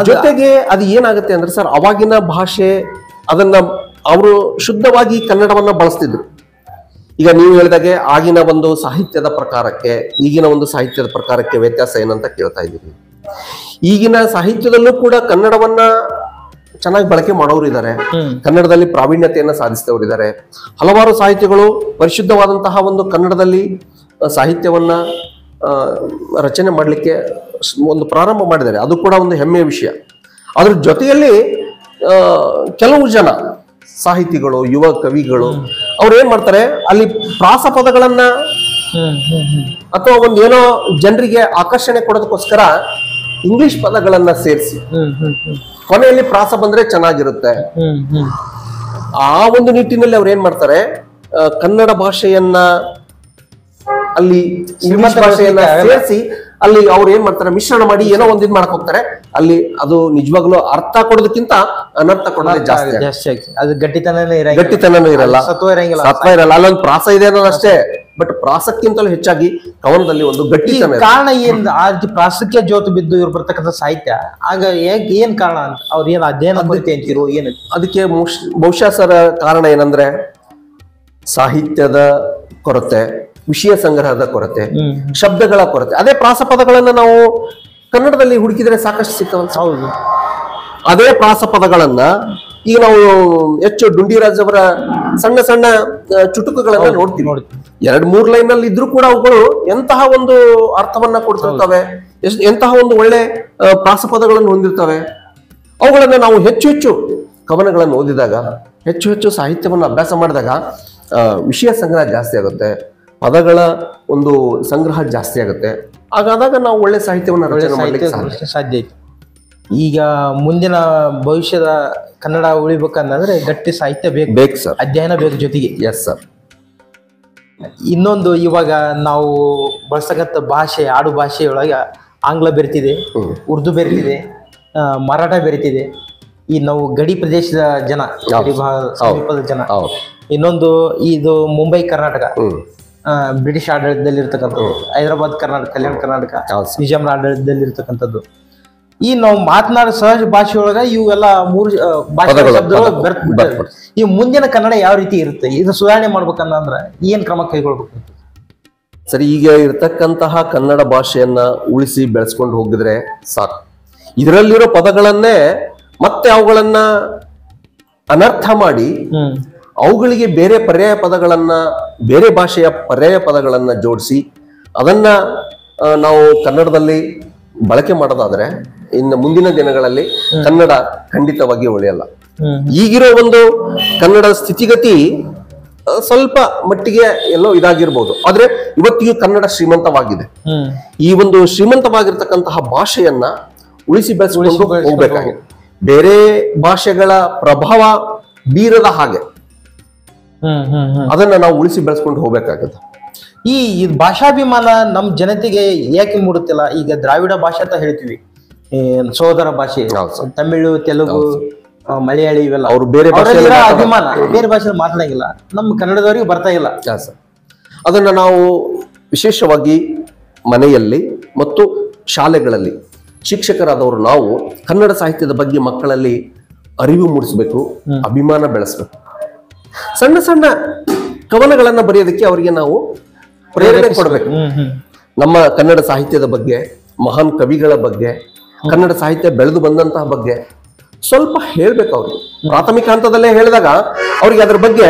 ಜೊತೆಗೆ ಅದು ಏನಾಗುತ್ತೆ ಅಂದ್ರೆ ಸರ್, ಅವಾಗಿನ ಭಾಷೆ ಅದನ್ನ ಅವರು ಶುದ್ಧವಾಗಿ ಕನ್ನಡವನ್ನ ಬಳಸ್ತಿದ್ರು. ಈಗ ನೀವು ಹೇಳಿದಾಗೆ ಆಗಿನ ಒಂದು ಸಾಹಿತ್ಯದ ಪ್ರಕಾರಕ್ಕೆ ಈಗಿನ ಒಂದು ಸಾಹಿತ್ಯದ ಪ್ರಕಾರಕ್ಕೆ ವ್ಯತ್ಯಾಸ ಏನಂತ ಕೇಳ್ತಾ ಇದ್ದೀವಿ. ಈಗಿನ ಸಾಹಿತ್ಯದಲ್ಲೂ ಕೂಡ ಕನ್ನಡವನ್ನ ಚೆನ್ನಾಗಿ ಬಳಕೆ ಮಾಡೋರು ಇದ್ದಾರೆ, ಕನ್ನಡದಲ್ಲಿ ಪ್ರಾವೀಣ್ಯತೆಯನ್ನ ಸಾಧಿಸಿದವರು ಇದ್ದಾರೆ. ಹಲವಾರು ಸಾಹಿತ್ಯಗಳು ಪರಿಶುದ್ಧವಾದಂತಹ ಒಂದು ಕನ್ನಡದಲ್ಲಿ ಸಾಹಿತ್ಯವನ್ನ ರಚನೆ ಮಾಡಲಿಕ್ಕೆ ಒಂದು ಪ್ರಾರಂಭ ಮಾಡಿದ್ದಾರೆ. ಅದು ಕೂಡ ಒಂದು ಹೆಮ್ಮೆಯ ವಿಷಯ. ಅದ್ರ ಜೊತೆಯಲ್ಲಿ ಕೆಲವು ಜನ ಸಾಹಿತಿಗಳು, ಯುವ ಕವಿಗಳು ಅವ್ರು ಏನ್ ಮಾಡ್ತಾರೆ, ಅಲ್ಲಿ ಪ್ರಾಸ ಪದಗಳನ್ನ ಅಥವಾ ಒಂದೇನೋ ಜನರಿಗೆ ಆಕರ್ಷಣೆ ಕೊಡೋದಕ್ಕೋಸ್ಕರ ಇಂಗ್ಲಿಷ್ ಪದಗಳನ್ನ ಸೇರಿಸಿ ಕೊನೆಯಲ್ಲಿ ಪ್ರಾಸ ಬಂದ್ರೆ ಚೆನ್ನಾಗಿರುತ್ತೆ. ಆ ಒಂದು ನಿಟ್ಟಿನಲ್ಲಿ ಅವ್ರು ಏನ್ ಮಾಡ್ತಾರೆ, ಕನ್ನಡ ಭಾಷೆಯನ್ನ ಅಲ್ಲಿ ಇಂಗ್ಲಿಷ್ ಭಾಷೆಯನ್ನ ಸೇರಿಸಿ ಅಲ್ಲಿ ಅವ್ರು ಏನ್ ಮಾಡ್ತಾರೆ, ಮಿಶ್ರಣ ಮಾಡಿ ಏನೋ ಒಂದಿದ್ ಮಾಡಕ್ ಹೋಗ್ತಾರೆ. ಅಲ್ಲಿ ಅದು ನಿಜವಾಗ್ಲೂ ಅರ್ಥ ಕೊಡೋದಕ್ಕಿಂತ ಅನರ್ಥ ಕೊಡೋದೇ ಜಾಸ್ತಿ. ಅದು ಗಟ್ಟಿತನೂ ಇರಲ್ಲ, ಸತ್ವ ಇರಲ್ಲ. ಅಲ್ಲೊಂದು ಪ್ರಾಸ ಇದೆ ಅನ್ನೋದು ಅಷ್ಟೇ, ಬಟ್ ಪ್ರಾಸಕ್ಕಿಂತಲೂ ಹೆಚ್ಚಾಗಿ ಕವನದಲ್ಲಿ ಒಂದು ಗಟ್ಟಿತನ. ಕಾರಣ ಏನ್ ಆ ರೀತಿ ಪ್ರಾಸಕ್ಕೆ ಜೋತು ಬಿದ್ದು ಇವ್ರು ಬರ್ತಕ್ಕಂಥ ಸಾಹಿತ್ಯ ಆಗ ಏನ್ ಕಾರಣ ಅಂತ ಅವ್ರು ಏನ್ ಅಧ್ಯಯನ ಅಂತಿರೋ ಏನು? ಅದಕ್ಕೆ ಬಹುಶಃ ಸರ್ ಕಾರಣ ಏನಂದ್ರೆ ಸಾಹಿತ್ಯದ ಕೊರತೆ, ವಿಷಯ ಸಂಗ್ರಹದ ಕೊರತೆ, ಶಬ್ದಗಳ ಕೊರತೆ. ಅದೇ ಪ್ರಾಸ ಪದಗಳನ್ನ ನಾವು ಕನ್ನಡದಲ್ಲಿ ಹುಡುಕಿದ್ರೆ ಸಾಕಷ್ಟು ಸಿಗ್ತಾವ. ಹೌದು, ಅದೇ ಪ್ರಾಸ ಪದಗಳನ್ನ ಈಗ ನಾವು ಹೆಚ್ಚು ಡುಂಡಿರಾಜ್ ಅವರ ಸಣ್ಣ ಸಣ್ಣ ಚುಟುಕುಗಳನ್ನ ನೋಡ್ತೀವಿ. 2-3 ಲೈನ್ ಅಲ್ಲಿ ಇದ್ರೂ ಕೂಡ ಅವುಗಳು ಎಂತಹ ಒಂದು ಅರ್ಥವನ್ನ ಕೊಡ್ತಿರ್ತವೆ, ಎಂತಹ ಒಂದು ಒಳ್ಳೆ ಪ್ರಾಸ ಪದಗಳನ್ನು ಹೊಂದಿರ್ತವೆ. ಅವುಗಳನ್ನ ನಾವು ಹೆಚ್ಚು ಕವನಗಳನ್ನು ಓದಿದಾಗ, ಹೆಚ್ಚು ಸಾಹಿತ್ಯವನ್ನು ಅಭ್ಯಾಸ ಮಾಡಿದಾಗ ವಿಷಯ ಸಂಗ್ರಹ ಜಾಸ್ತಿ ಆಗುತ್ತೆ, ಪದಗಳ ಒಂದು ಸಂಗ್ರಹ ಜಾಸ್ತಿ ಆಗುತ್ತೆ. ಹಾಗಾದಾಗ ನಾವು ಒಳ್ಳೆ ಸಾಹಿತ್ಯವನ್ನು ರಚನೆ ಮಾಡಲಿಕ್ಕೆ ಸಾಧ್ಯ ಐತೆ. ಈಗ ಮುಂದಿನ ಭವಿಷ್ಯದ ಕನ್ನಡ ಉಳಿಬೇಕಂದ್ರೆ ಗಟ್ಟಿ ಸಾಹಿತ್ಯ ಬೇಕು ಸರ್, ಅಧ್ಯಯನ ಬೇಕು ಜೊತೆಗೆ. Yes sir. ಇನ್ನೊಂದು, ಇವಾಗ ನಾವು ಬಳಸತಕ್ಕಂಥ ಭಾಷೆ, ಆಡು ಭಾಷೆಯೊಳಗೆ ಆಂಗ್ಲ ಬೆರೆತಿದೆ, ಉರ್ದು ಬೆರೆತಿದೆ, ಮರಾಠ ಬೆರೆತಿದೆ. ಈ ನಾವು ಗಡಿ ಪ್ರದೇಶದ ಜನ, ಸಮೀಪದ ಜನ. ಇನ್ನೊಂದು ಇದು ಮುಂಬೈ ಕರ್ನಾಟಕ, ಬ್ರಿಟಿಷ್ ಆಡಳಿತದಲ್ಲಿ ಇರ್ತಕ್ಕಂಥದ್ದು, ಹೈದರಾಬಾದ್ ಕರ್ನಾಟಕ, ಕಲ್ಯಾಣ ಕರ್ನಾಟಕ, ನಿಜಾಮರ ಆಡಳಿತದಲ್ಲಿ ಇರ್ತಕ್ಕಂಥದ್ದು. ಈ ನಾವು ಮಾತನಾಡೋ ಸಹಜ ಭಾಷೆಯೊಳಗ ಇವೆಲ್ಲ 3 ಭಾಷೆ ಶಬ್ದಗಳು ಬೆರೆತು ಈ ಮುಂದಿನ ಕನ್ನಡ ಯಾವ ರೀತಿ ಇರುತ್ತೆ, ಇದು ಸುಧಾರಣೆ ಮಾಡ್ಬೇಕಂದ್ರ ಏನ್ ಕ್ರಮ ಕೈಗೊಳ್ಬೇಕು? ಸರಿ, ಈಗ ಇರ್ತಕ್ಕಂತಹ ಕನ್ನಡ ಭಾಷೆಯನ್ನ ಉಳಿಸಿ ಬೆಳೆಸ್ಕೊಂಡು ಹೋಗಿದ್ರೆ ಸಾಕು. ಇದರಲ್ಲಿರೋ ಪದಗಳನ್ನೇ ಮತ್ತೆ ಅವುಗಳನ್ನ ಅನರ್ಥ ಮಾಡಿ ಅವುಗಳಿಗೆ ಬೇರೆ ಪರ್ಯಾಯ ಪದಗಳನ್ನ, ಬೇರೆ ಭಾಷೆಯ ಪರ್ಯಾಯ ಪದಗಳನ್ನ ಜೋಡಿಸಿ ಅದನ್ನ ನಾವು ಕನ್ನಡದಲ್ಲಿ ಬಳಕೆ ಮಾಡೋದಾದ್ರೆ ಇನ್ನು ಮುಂದಿನ ದಿನಗಳಲ್ಲಿ ಕನ್ನಡ ಖಂಡಿತವಾಗಿ ಉಳಿಯಲ್ಲ. ಈಗಿರೋ ಒಂದು ಕನ್ನಡ ಸ್ಥಿತಿಗತಿ ಸ್ವಲ್ಪ ಮಟ್ಟಿಗೆ ಎಲ್ಲೋ ಇದಾಗಿರ್ಬೋದು, ಆದ್ರೆ ಇವತ್ತಿಗೂ ಕನ್ನಡ ಶ್ರೀಮಂತವಾಗಿದೆ. ಈ ಒಂದು ಶ್ರೀಮಂತವಾಗಿರ್ತಕ್ಕಂತಹ ಭಾಷೆಯನ್ನ ಉಳಿಸಿ ಬೆಳೆಸಿಕೊಂಡು ಹೋಗ್ಬೇಕಾಗಿದೆ. ಬೇರೆ ಭಾಷೆಗಳ ಪ್ರಭಾವ ಬೀರದ ಹಾಗೆ ಅದನ್ನ ನಾವು ಉಳಿಸಿ ಬೆಳೆಸ್ಕೊಂಡು ಹೋಗ್ಬೇಕಾಗತ್ತೆ. ಈ ಭಾಷಾಭಿಮಾನ ನಮ್ಮ ಜನತೆಗೆ ಯಾಕೆ ಮೂಡುತ್ತಿಲ್ಲ? ಈಗ ದ್ರಾವಿಡ ಭಾಷೆ ಅಂತ ಹೇಳ್ತೀವಿ, ಸೋದರ ಭಾಷೆ, ತಮಿಳು, ತೆಲುಗು, ಮಲಯಾಳಿ ಇವೆಲ್ಲ ಅವ್ರು ಬೇರೆ ಅವರಲ್ಲಿರೋ ಅಭಿಮಾನ ಬೇರೆ ಭಾಷೆ ಮಾತಾಡಂಗಿಲ್ಲ, ನಮ್ಮ ಕನ್ನಡದವರಿಗೆ ಬರ್ತಾ ಇಲ್ಲ. ಸರ್ ಅದನ್ನ ನಾವು ವಿಶೇಷವಾಗಿ ಮನೆಯಲ್ಲಿ ಮತ್ತು ಶಾಲೆಗಳಲ್ಲಿ ಶಿಕ್ಷಕರಾದವರು ನಾವು ಕನ್ನಡ ಸಾಹಿತ್ಯದ ಬಗ್ಗೆ ಮಕ್ಕಳಲ್ಲಿ ಅರಿವು ಮೂಡಿಸಬೇಕು, ಅಭಿಮಾನ ಬೆಳೆಸಬೇಕು. ಸಣ್ಣ ಸಣ್ಣ ಕವನಗಳನ್ನ ಬರೆಯೋದಕ್ಕೆ ಅವರಿಗೆ ನಾವು ಪ್ರೇರಣೆ ಕೊಡಬೇಕು. ನಮ್ಮ ಕನ್ನಡ ಸಾಹಿತ್ಯದ ಬಗ್ಗೆ, ಮಹಾನ್ ಕವಿಗಳ ಬಗ್ಗೆ, ಕನ್ನಡ ಸಾಹಿತ್ಯ ಬೆಳೆದು ಬಂದಂತಹ ಬಗ್ಗೆ ಸ್ವಲ್ಪ ಹೇಳ್ಬೇಕು. ಅವ್ರಿಗೆ ಪ್ರಾಥಮಿಕ ಹಂತದಲ್ಲೇ ಹೇಳಿದಾಗ ಅವ್ರಿಗೆ ಅದ್ರ ಬಗ್ಗೆ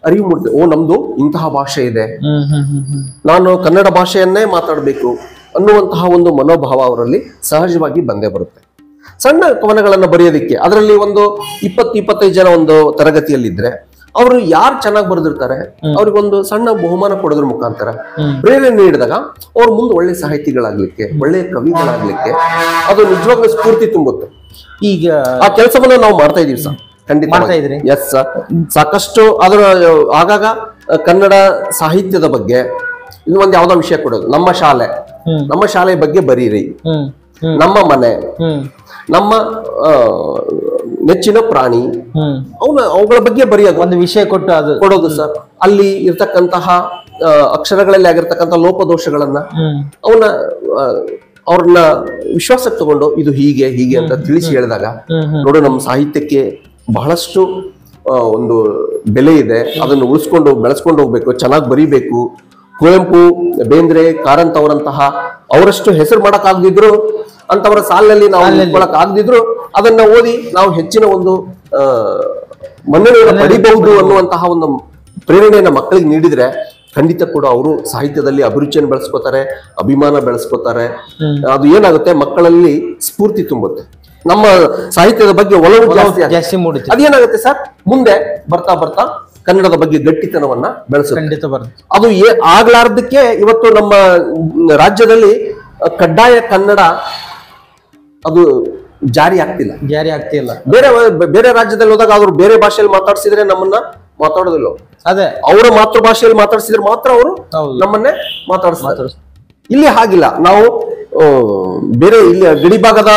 ಅರಿವು ಮೂಡುತ್ತೆ. ಓ, ನಮ್ದು ಇಂತಹ ಭಾಷೆ ಇದೆ, ನಾನು ಕನ್ನಡ ಭಾಷೆಯನ್ನೇ ಮಾತಾಡಬೇಕು ಅನ್ನುವಂತಹ ಒಂದು ಮನೋಭಾವ ಅವರಲ್ಲಿ ಸಹಜವಾಗಿ ಬಂದೇ ಬರುತ್ತೆ. ಸಣ್ಣ ಕವನಗಳನ್ನ ಬರೆಯೋದಿಕ್ಕೆ ಅದರಲ್ಲಿ ಒಂದು 20-25 ಜನ ಒಂದು ತರಗತಿಯಲ್ಲಿದ್ರೆ ಅವರು ಯಾರು ಚೆನ್ನಾಗಿ ಬರೆದಿರ್ತಾರೆ ಅವ್ರಿಗೊಂದು ಸಣ್ಣ ಬಹುಮಾನ ಕೊಡೋದ್ರ ಮುಖಾಂತರ ಪ್ರೇರಣೆ ನೀಡಿದಾಗ ಅವ್ರ ಮುಂದೆ ಒಳ್ಳೆ ಸಾಹಿತಿಗಳಾಗ್ಲಿಕ್ಕೆ, ಒಳ್ಳೆ ಕವಿಗಳಾಗ್ಲಿಕ್ಕೆ ಅದು ನಿಜವಾಗ್ಲೂ ಸ್ಫೂರ್ತಿ ತುಂಬುತ್ತೆ. ಈಗ ಆ ಕೆಲಸವನ್ನ ನಾವು ಮಾಡ್ತಾ ಇದೀವಿ ಸರ್, ಖಂಡಿತ ಮಾಡ್ತಾ ಇದ್ರಿ. ಎಸ್ ಸರ್, ಸಾಕಷ್ಟು ಅದರ ಆಗಾಗ ಕನ್ನಡ ಸಾಹಿತ್ಯದ ಬಗ್ಗೆ ಇದು ಒಂದು ಯಾವ್ದೋ ವಿಷಯ ಕೊಡೋದು. ನಮ್ಮ ಶಾಲೆ ಬಗ್ಗೆ ಬರೀರಿ, ನಮ್ಮ ಮನೆ, ನಮ್ಮ ನೆಚ್ಚಿನ ಪ್ರಾಣಿ, ಅವುಗಳ ಬಗ್ಗೆ ಬರೆಯೋದು, ಒಂದು ವಿಷಯ ಕೊಡೋದು ಸರ್. ಅಲ್ಲಿ ಇರ್ತಕ್ಕಂತಹ ಅಕ್ಷರಗಳಲ್ಲಿ ಆಗಿರ್ತಕ್ಕಂಥ ಲೋಪದೋಷಗಳನ್ನ ಅವ್ರನ್ನ ವಿಶ್ವಾಸಕ್ಕೆ ತಗೊಂಡು ಇದು ಹೀಗೆ ಅಂತ ತಿಳಿಸಿ ಹೇಳಿದಾಗ ನೋಡು ನಮ್ಮ ಸಾಹಿತ್ಯಕ್ಕೆ ಬಹಳಷ್ಟು ಒಂದು ಬೆಲೆ ಇದೆ, ಅದನ್ನು ಉಳಿಸ್ಕೊಂಡು ಬೆಳೆಸ್ಕೊಂಡು ಹೋಗ್ಬೇಕು, ಚೆನ್ನಾಗಿ ಬರೀಬೇಕು. ಕುವೆಂಪು, ಬೇಂದ್ರೆ, ಕಾರಂತ್ ಅವರಂತಹ ಅವರಷ್ಟು ಹೆಸರು ಮಾಡಕ್ ಆಗದಿದ್ರು, ಅಂತವರ ಸಾಲಿನಲ್ಲಿ ನಾವು ನಿಂತ್ಕೊಳಕ್ ಆಗದಿದ್ರು ಅದನ್ನ ಓದಿ ನಾವು ಹೆಚ್ಚಿನ ಒಂದು ಮನ್ನಣೆಯನ್ನು ಪಡಿಬಹುದು ಅನ್ನುವಂತಹ ಒಂದು ಪ್ರೇರಣೆಯನ್ನ ಮಕ್ಕಳಿಗೆ ನೀಡಿದ್ರೆ ಖಂಡಿತ ಕೂಡ ಅವರು ಸಾಹಿತ್ಯದಲ್ಲಿ ಅಭಿರುಚಿಯನ್ನು ಬೆಳೆಸ್ಕೋತಾರೆ, ಅಭಿಮಾನ ಬೆಳೆಸ್ಕೋತಾರೆ. ಅದು ಏನಾಗುತ್ತೆ, ಮಕ್ಕಳಲ್ಲಿ ಸ್ಫೂರ್ತಿ ತುಂಬುತ್ತೆ, ನಮ್ಮ ಸಾಹಿತ್ಯದ ಬಗ್ಗೆ ಒಲವು ಜಾಸ್ತಿ ಮೂಡುತ್ತೆ. ಅದೇನಾಗುತ್ತೆ ಸರ್, ಮುಂದೆ ಬರ್ತಾ ಬರ್ತಾ ಕನ್ನಡದ ಬಗ್ಗೆ ಗಟ್ಟಿತನವನ್ನ ಬೆಳೆಸುತ್ತೆ. ಅದು ಆಗ್ಲಾರ್ದಕ್ಕೆ ಇವತ್ತು ನಮ್ಮ ರಾಜ್ಯದಲ್ಲಿ ಕಡ್ಡಾಯ ಕನ್ನಡ ಅದು ಜಾರಿ ಆಗ್ತಿಲ್ಲ. ಬೇರೆ ರಾಜ್ಯದಲ್ಲಿ ಹೋದಾಗ ಅವ್ರು ಬೇರೆ ಭಾಷೆಯಲ್ಲಿ ಮಾತಾಡ್ಸಿದ್ರೆ ನಮ್ಮನ್ನ ಮಾತಾಡೋದಿಲ್ಲ. ಅದೇ ಅವರ ಮಾತೃಭಾಷೆಯಲ್ಲಿ ಮಾತಾಡ್ಸಿದ್ರೆ ಮಾತ್ರ ಅವರು ನಮ್ಮನ್ನೇ ಮಾತಾಡ್ತಾರೆ. ಇಲ್ಲಿ ಹಾಗಿಲ್ಲ. ನಾವು ಬೇರೆ ಇಲ್ಲಿ ಗಡಿ ಭಾಗದ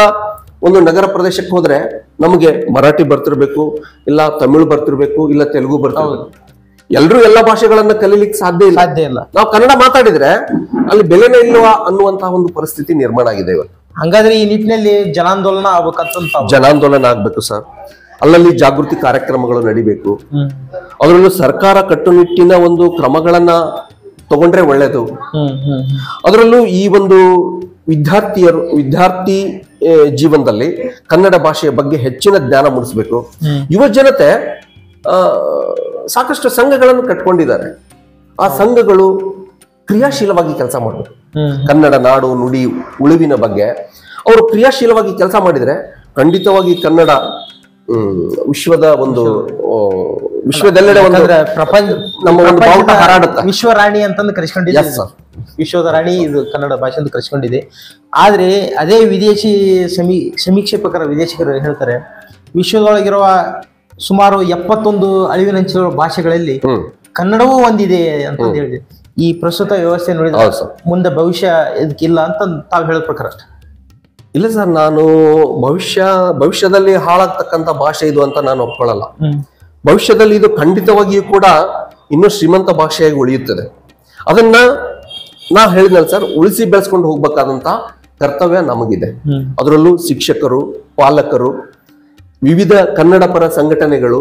ಒಂದು ನಗರ ಪ್ರದೇಶಕ್ಕೆ ಹೋದ್ರೆ ನಮಗೆ ಮರಾಠಿ ಬರ್ತಿರ್ಬೇಕು, ಇಲ್ಲ ತಮಿಳು ಬರ್ತಿರ್ಬೇಕು, ಇಲ್ಲ ತೆಲುಗು ಬರ್ತಿರ್ಬೇಕು. ಎಲ್ರೂ ಎಲ್ಲ ಭಾಷೆಗಳನ್ನ ಕಲೀಲಿಕ್ಕೆ ಸಾಧ್ಯ ಇಲ್ಲ. ನಾವು ಕನ್ನಡ ಮಾತಾಡಿದ್ರೆ ಅಲ್ಲಿ ಬೆಲೆನೇ ಇಲ್ವಾ ಅನ್ನುವಂತಹ ಒಂದು ಪರಿಸ್ಥಿತಿ ನಿರ್ಮಾಣ ಆಗಿದೆ ಇವತ್ತು. ಹಂಗಾದ್ರೆ ಈ ನಿಟ್ಟಿನಲ್ಲಿ ಜನಾಂದೋಲನ ಆಗ್ಬೇಕು ಸರ್. ಅಲ್ಲಲ್ಲಿ ಜಾಗೃತಿ ಕಾರ್ಯಕ್ರಮಗಳು ನಡಿಬೇಕು. ಅದರಲ್ಲೂ ಸರ್ಕಾರ ಕಟ್ಟುನಿಟ್ಟಿನ ಒಂದು ಕ್ರಮಗಳನ್ನ ತಗೊಂಡ್ರೆ ಒಳ್ಳೇದು. ಅದರಲ್ಲೂ ಈ ಒಂದು ವಿದ್ಯಾರ್ಥಿ ಜೀವನದಲ್ಲಿ ಕನ್ನಡ ಭಾಷೆಯ ಬಗ್ಗೆ ಹೆಚ್ಚಿನ ಜ್ಞಾನ ಮೂಡಿಸಬೇಕು. ಯುವ ಜನತೆ ಸಾಕಷ್ಟು ಸಂಘಗಳನ್ನು ಕಟ್ಕೊಂಡಿದ್ದಾರೆ. ಆ ಸಂಘಗಳು ಕ್ರಿಯಾಶೀಲವಾಗಿ ಕೆಲಸ ಮಾಡಬೇಕು. ಕನ್ನಡ ನಾಡು ನುಡಿ ಉಳಿವಿನ ಬಗ್ಗೆ ಅವರು ಕ್ರಿಯಾಶೀಲವಾಗಿ ಕೆಲಸ ಮಾಡಿದ್ರೆ ಖಂಡಿತವಾಗಿ ಕನ್ನಡ ವಿಶ್ವದ ಒಂದು ವಿಶ್ವದೆಲ್ಲೆಡೆ ಒಂದು ಪ್ರಪಂಚ ನಮ್ಮ ಒಂದು ಬಾವುಟ ಹಾರಾಡುತ್ತೆ. ವಿಶ್ವರಾಣಿ ಅಂತಂದು ಕರೆಸ್ಕೊಂಡಿದೆ. ವಿಶ್ವದ ರಾಣಿ ಇದು ಕನ್ನಡ ಭಾಷೆ ಅಂತ ಕರೆಸ್ಕೊಂಡಿದೆ. ಆದ್ರೆ ಅದೇ ವಿದೇಶಿ ವಿದೇಶಿಗರು ಹೇಳ್ತಾರೆ, ವಿಶ್ವದೊಳಗಿರುವ ಸುಮಾರು 71 ಅಳಿವಿನಂಚಿನ ಭಾಷೆಗಳಲ್ಲಿ ಕನ್ನಡವೂ ಒಂದಿದೆ ಅಂತ ಹೇಳಿದೆ. ಈ ಪ್ರಸ್ತುತ ವ್ಯವಸ್ಥೆ ನೋಡಿದ್ರೆ ಮುಂದೆ ಭವಿಷ್ಯ ಇದಕ್ಕಿಲ್ಲ ಅಂತ ತಾವು ಹೇಳೋ ಪ್ರಕಾರ? ಇಲ್ಲ ಸರ್, ನಾನು ಭವಿಷ್ಯದಲ್ಲಿ ಹಾಳಾಗ್ತಕ್ಕಂಥ ಭಾಷೆ ಇದು ಅಂತ ನಾನು ಒಪ್ಕೊಳ್ಳಲ್ಲ. ಭವಿಷ್ಯದಲ್ಲಿ ಇದು ಖಂಡಿತವಾಗಿಯೂ ಕೂಡ ಇನ್ನೂ ಶ್ರೀಮಂತ ಭಾಷೆಯಾಗಿ ಉಳಿಯುತ್ತದೆ. ಅದನ್ನ ನಾ ಹೇಳಿದ್ನಲ್ಲ ಸರ್, ಉಳಿಸಿ ಬೆಳೆಸ್ಕೊಂಡು ಹೋಗ್ಬೇಕಾದಂತ ಕರ್ತವ್ಯ ನಮಗಿದೆ. ಅದರಲ್ಲೂ ಶಿಕ್ಷಕರು, ಪಾಲಕರು, ವಿವಿಧ ಕನ್ನಡ ಪರ ಸಂಘಟನೆಗಳು,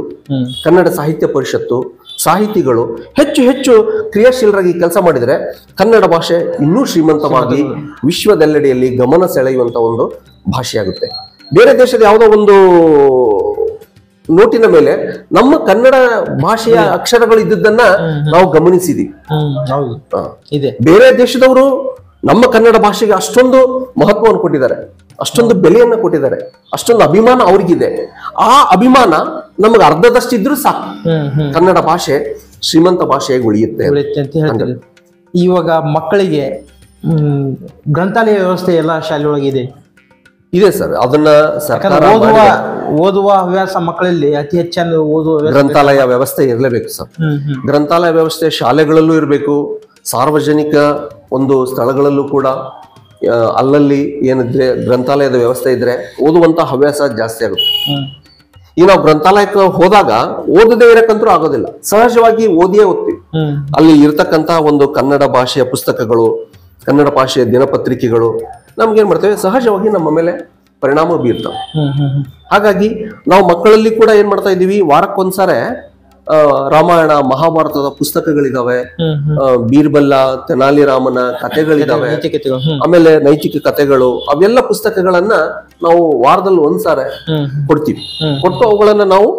ಕನ್ನಡ ಸಾಹಿತ್ಯ ಪರಿಷತ್ತು, ಸಾಹಿತಿಗಳು ಹೆಚ್ಚು ಕ್ರಿಯಾಶೀಲರಾಗಿ ಕೆಲಸ ಮಾಡಿದ್ರೆ ಕನ್ನಡ ಭಾಷೆ ಇನ್ನೂ ಶ್ರೀಮಂತವಾಗಿ ವಿಶ್ವದೆಲ್ಲೆಡೆಯಲ್ಲಿ ಗಮನ ಸೆಳೆಯುವಂತ ಒಂದು ಭಾಷೆಯಾಗುತ್ತೆ. ಬೇರೆ ದೇಶದ ಯಾವುದೋ ಒಂದು ನೋಟಿನ ಮೇಲೆ ನಮ್ಮ ಕನ್ನಡ ಭಾಷೆಯ ಅಕ್ಷರಗಳು ಇದ್ದದ್ದನ್ನ ನಾವು ಗಮನಿಸಿದೀವಿ. ಬೇರೆ ದೇಶದವರು ನಮ್ಮ ಕನ್ನಡ ಭಾಷೆಗೆ ಅಷ್ಟೊಂದು ಮಹತ್ವವನ್ನು ಕೊಟ್ಟಿದ್ದಾರೆ, ಅಷ್ಟೊಂದು ಬೆಲೆಯನ್ನ ಕೊಟ್ಟಿದ್ದಾರೆ, ಅಷ್ಟೊಂದು ಅಭಿಮಾನ ಅವ್ರಿಗಿದೆ. ಆ ಅಭಿಮಾನ ನಮಗೆ ಅರ್ಧದಷ್ಟಿದ್ರು ಸಾಕು, ಕನ್ನಡ ಭಾಷೆ ಶ್ರೀಮಂತ ಭಾಷೆಯಾಗಿ ಉಳಿಯುತ್ತೆ ಅಂತ ಹೇಳ್ತಾರೆ. ಇವಾಗ ಮಕ್ಕಳಿಗೆ ಗ್ರಂಥಾಲಯ ವ್ಯವಸ್ಥೆ ಎಲ್ಲ ಶಾಲೆಯೊಳಗಿದೆ ಇದೆ ಸರ್. ಅದನ್ನ ಓದುವ ಹವ್ಯಾಸ ಮಕ್ಕಳಲ್ಲಿ ಅತಿ ಹೆಚ್ಚಾಗಿ ಓದುವ ಗ್ರಂಥಾಲಯ ವ್ಯವಸ್ಥೆ ಇರಲೇಬೇಕು ಸರ್. ಗ್ರಂಥಾಲಯ ವ್ಯವಸ್ಥೆ ಶಾಲೆಗಳಲ್ಲೂ ಇರಬೇಕು, ಸಾರ್ವಜನಿಕ ಒಂದು ಸ್ಥಳಗಳಲ್ಲೂ ಕೂಡ ಅಲ್ಲಲ್ಲಿ ಏನಿದ್ರೆ ಗ್ರಂಥಾಲಯದ ವ್ಯವಸ್ಥೆ ಇದ್ರೆ ಓದುವಂತ ಹವ್ಯಾಸ ಜಾಸ್ತಿ ಆಗುತ್ತೆ. ಈಗ ನಾವು ಗ್ರಂಥಾಲಯಕ್ಕೆ ಹೋದಾಗ ಓದದೇ ಇರಕ್ಕಂತೂ ಆಗೋದಿಲ್ಲ, ಸಹಜವಾಗಿ ಓದಿಯೇ ಓದ್ತೀವಿ. ಅಲ್ಲಿ ಇರ್ತಕ್ಕಂತ ಒಂದು ಕನ್ನಡ ಭಾಷೆಯ ಪುಸ್ತಕಗಳು, ಕನ್ನಡ ಭಾಷೆಯ ದಿನಪತ್ರಿಕೆಗಳು ನಮ್ಗೇನ್ ಮಾಡ್ತೇವೆ, ಸಹಜವಾಗಿ ನಮ್ಮ ಮೇಲೆ ಪರಿಣಾಮ ಬೀರ್ತವೆ. ಹಾಗಾಗಿ ನಾವು ಮಕ್ಕಳಲ್ಲಿ ಕೂಡ ಏನ್ ಮಾಡ್ತಾ ಇದೀವಿ, ವಾರಕ್ಕೊಂದ್ಸಾರೆ ರಾಮಾಯಣ ಮಹಾಭಾರತದ ಪುಸ್ತಕಗಳಿದಾವೆ, ಬೀರ್ಬಲ್ಲ ತೆನಾಲಿ ರಾಮನ ಕಥೆಗಳಿದಾವೆ, ಆಮೇಲೆ ನೈತಿಕ ಕಥೆಗಳು, ಅವೆಲ್ಲ ಪುಸ್ತಕಗಳನ್ನ ನಾವು ವಾರದಲ್ಲಿ ಒಂದ್ಸಾರೆ ಕೊಡ್ತೀವಿ. ಕೊಟ್ಟು ಅವುಗಳನ್ನ ನಾವು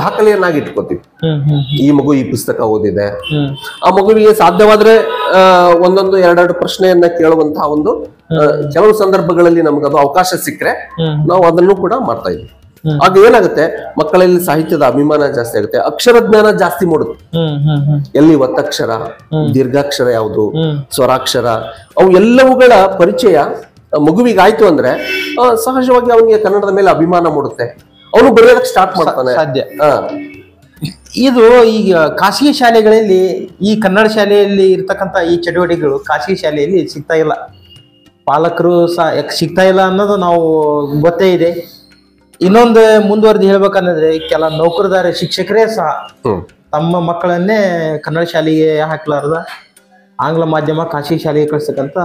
ದಾಖಲೆಯನ್ನಾಗಿ ಇಟ್ಕೋತೀವಿ. ಈ ಮಗು ಈ ಪುಸ್ತಕ ಓದಿದೆ, ಆ ಮಗುವಿಗೆ ಸಾಧ್ಯವಾದ್ರೆ ಒಂದೊಂದು ಎರಡೆರಡು ಪ್ರಶ್ನೆಯನ್ನ ಕೇಳುವಂತಹ ಒಂದು ಕೆಲವು ಸಂದರ್ಭಗಳಲ್ಲಿ ನಮಗದು ಅವಕಾಶ ಸಿಕ್ಕರೆ ನಾವು ಅದನ್ನು ಕೂಡ ಮಾಡ್ತಾ ಇದ್ವಿ. ಆಗ ಏನಾಗುತ್ತೆ, ಮಕ್ಕಳಲ್ಲಿ ಸಾಹಿತ್ಯದ ಅಭಿಮಾನ ಜಾಸ್ತಿ ಆಗುತ್ತೆ, ಅಕ್ಷರ ಜ್ಞಾನ ಜಾಸ್ತಿ ಮೂಡುತ್ತೆ. ಎಲ್ಲಿ ಒತ್ತಕ್ಷರ, ದೀರ್ಘಾಕ್ಷರ ಯಾವುದು, ಸ್ವರಾಕ್ಷರ, ಅವು ಎಲ್ಲವುಗಳ ಪರಿಚಯ ಮಗುವಿಗಾಯ್ತು ಅಂದ್ರೆ ಸಹಜವಾಗಿ ಅವನಿಗೆ ಕನ್ನಡದ ಮೇಲೆ ಅಭಿಮಾನ ಮೂಡುತ್ತೆ, ಅವನು ಬರೆಯೋದಕ್ಕೆ ಸ್ಟಾರ್ಟ್ ಮಾಡ್ತಾನೆ. ಸಾಧ್ಯ. ಇದು ಈಗ ಖಾಸಗಿ ಶಾಲೆಗಳಲ್ಲಿ, ಈ ಕನ್ನಡ ಶಾಲೆಯಲ್ಲಿ ಇರ್ತಕ್ಕಂಥ ಈ ಚಟುವಟಿಕೆಗಳು ಖಾಸಗಿ ಶಾಲೆಯಲ್ಲಿ ಸಿಗ್ತಾ ಇಲ್ಲ, ಪಾಲಕರು ಸಿಗ್ತಾ ಇಲ್ಲ ಅನ್ನೋದು ನಾವು ಗೊತ್ತೇ ಇದೆ. ಇನ್ನೊಂದು ಮುಂದುವರೆದು ಹೇಳ್ಬೇಕನ್ನೋದ್ರೆ, ಕೆಲ ನೌಕರದಾರ ಶಿಕ್ಷಕರೇ ಸಹ ತಮ್ಮ ಮಕ್ಕಳನ್ನೇ ಕನ್ನಡ ಶಾಲೆಗೆ ಹಾಕ್ಲಾರ್ದ ಆಂಗ್ಲ ಮಾಧ್ಯಮ ಖಾಸಗಿ ಶಾಲೆಗೆ ಕಳ್ಸಕ್ಕಂತ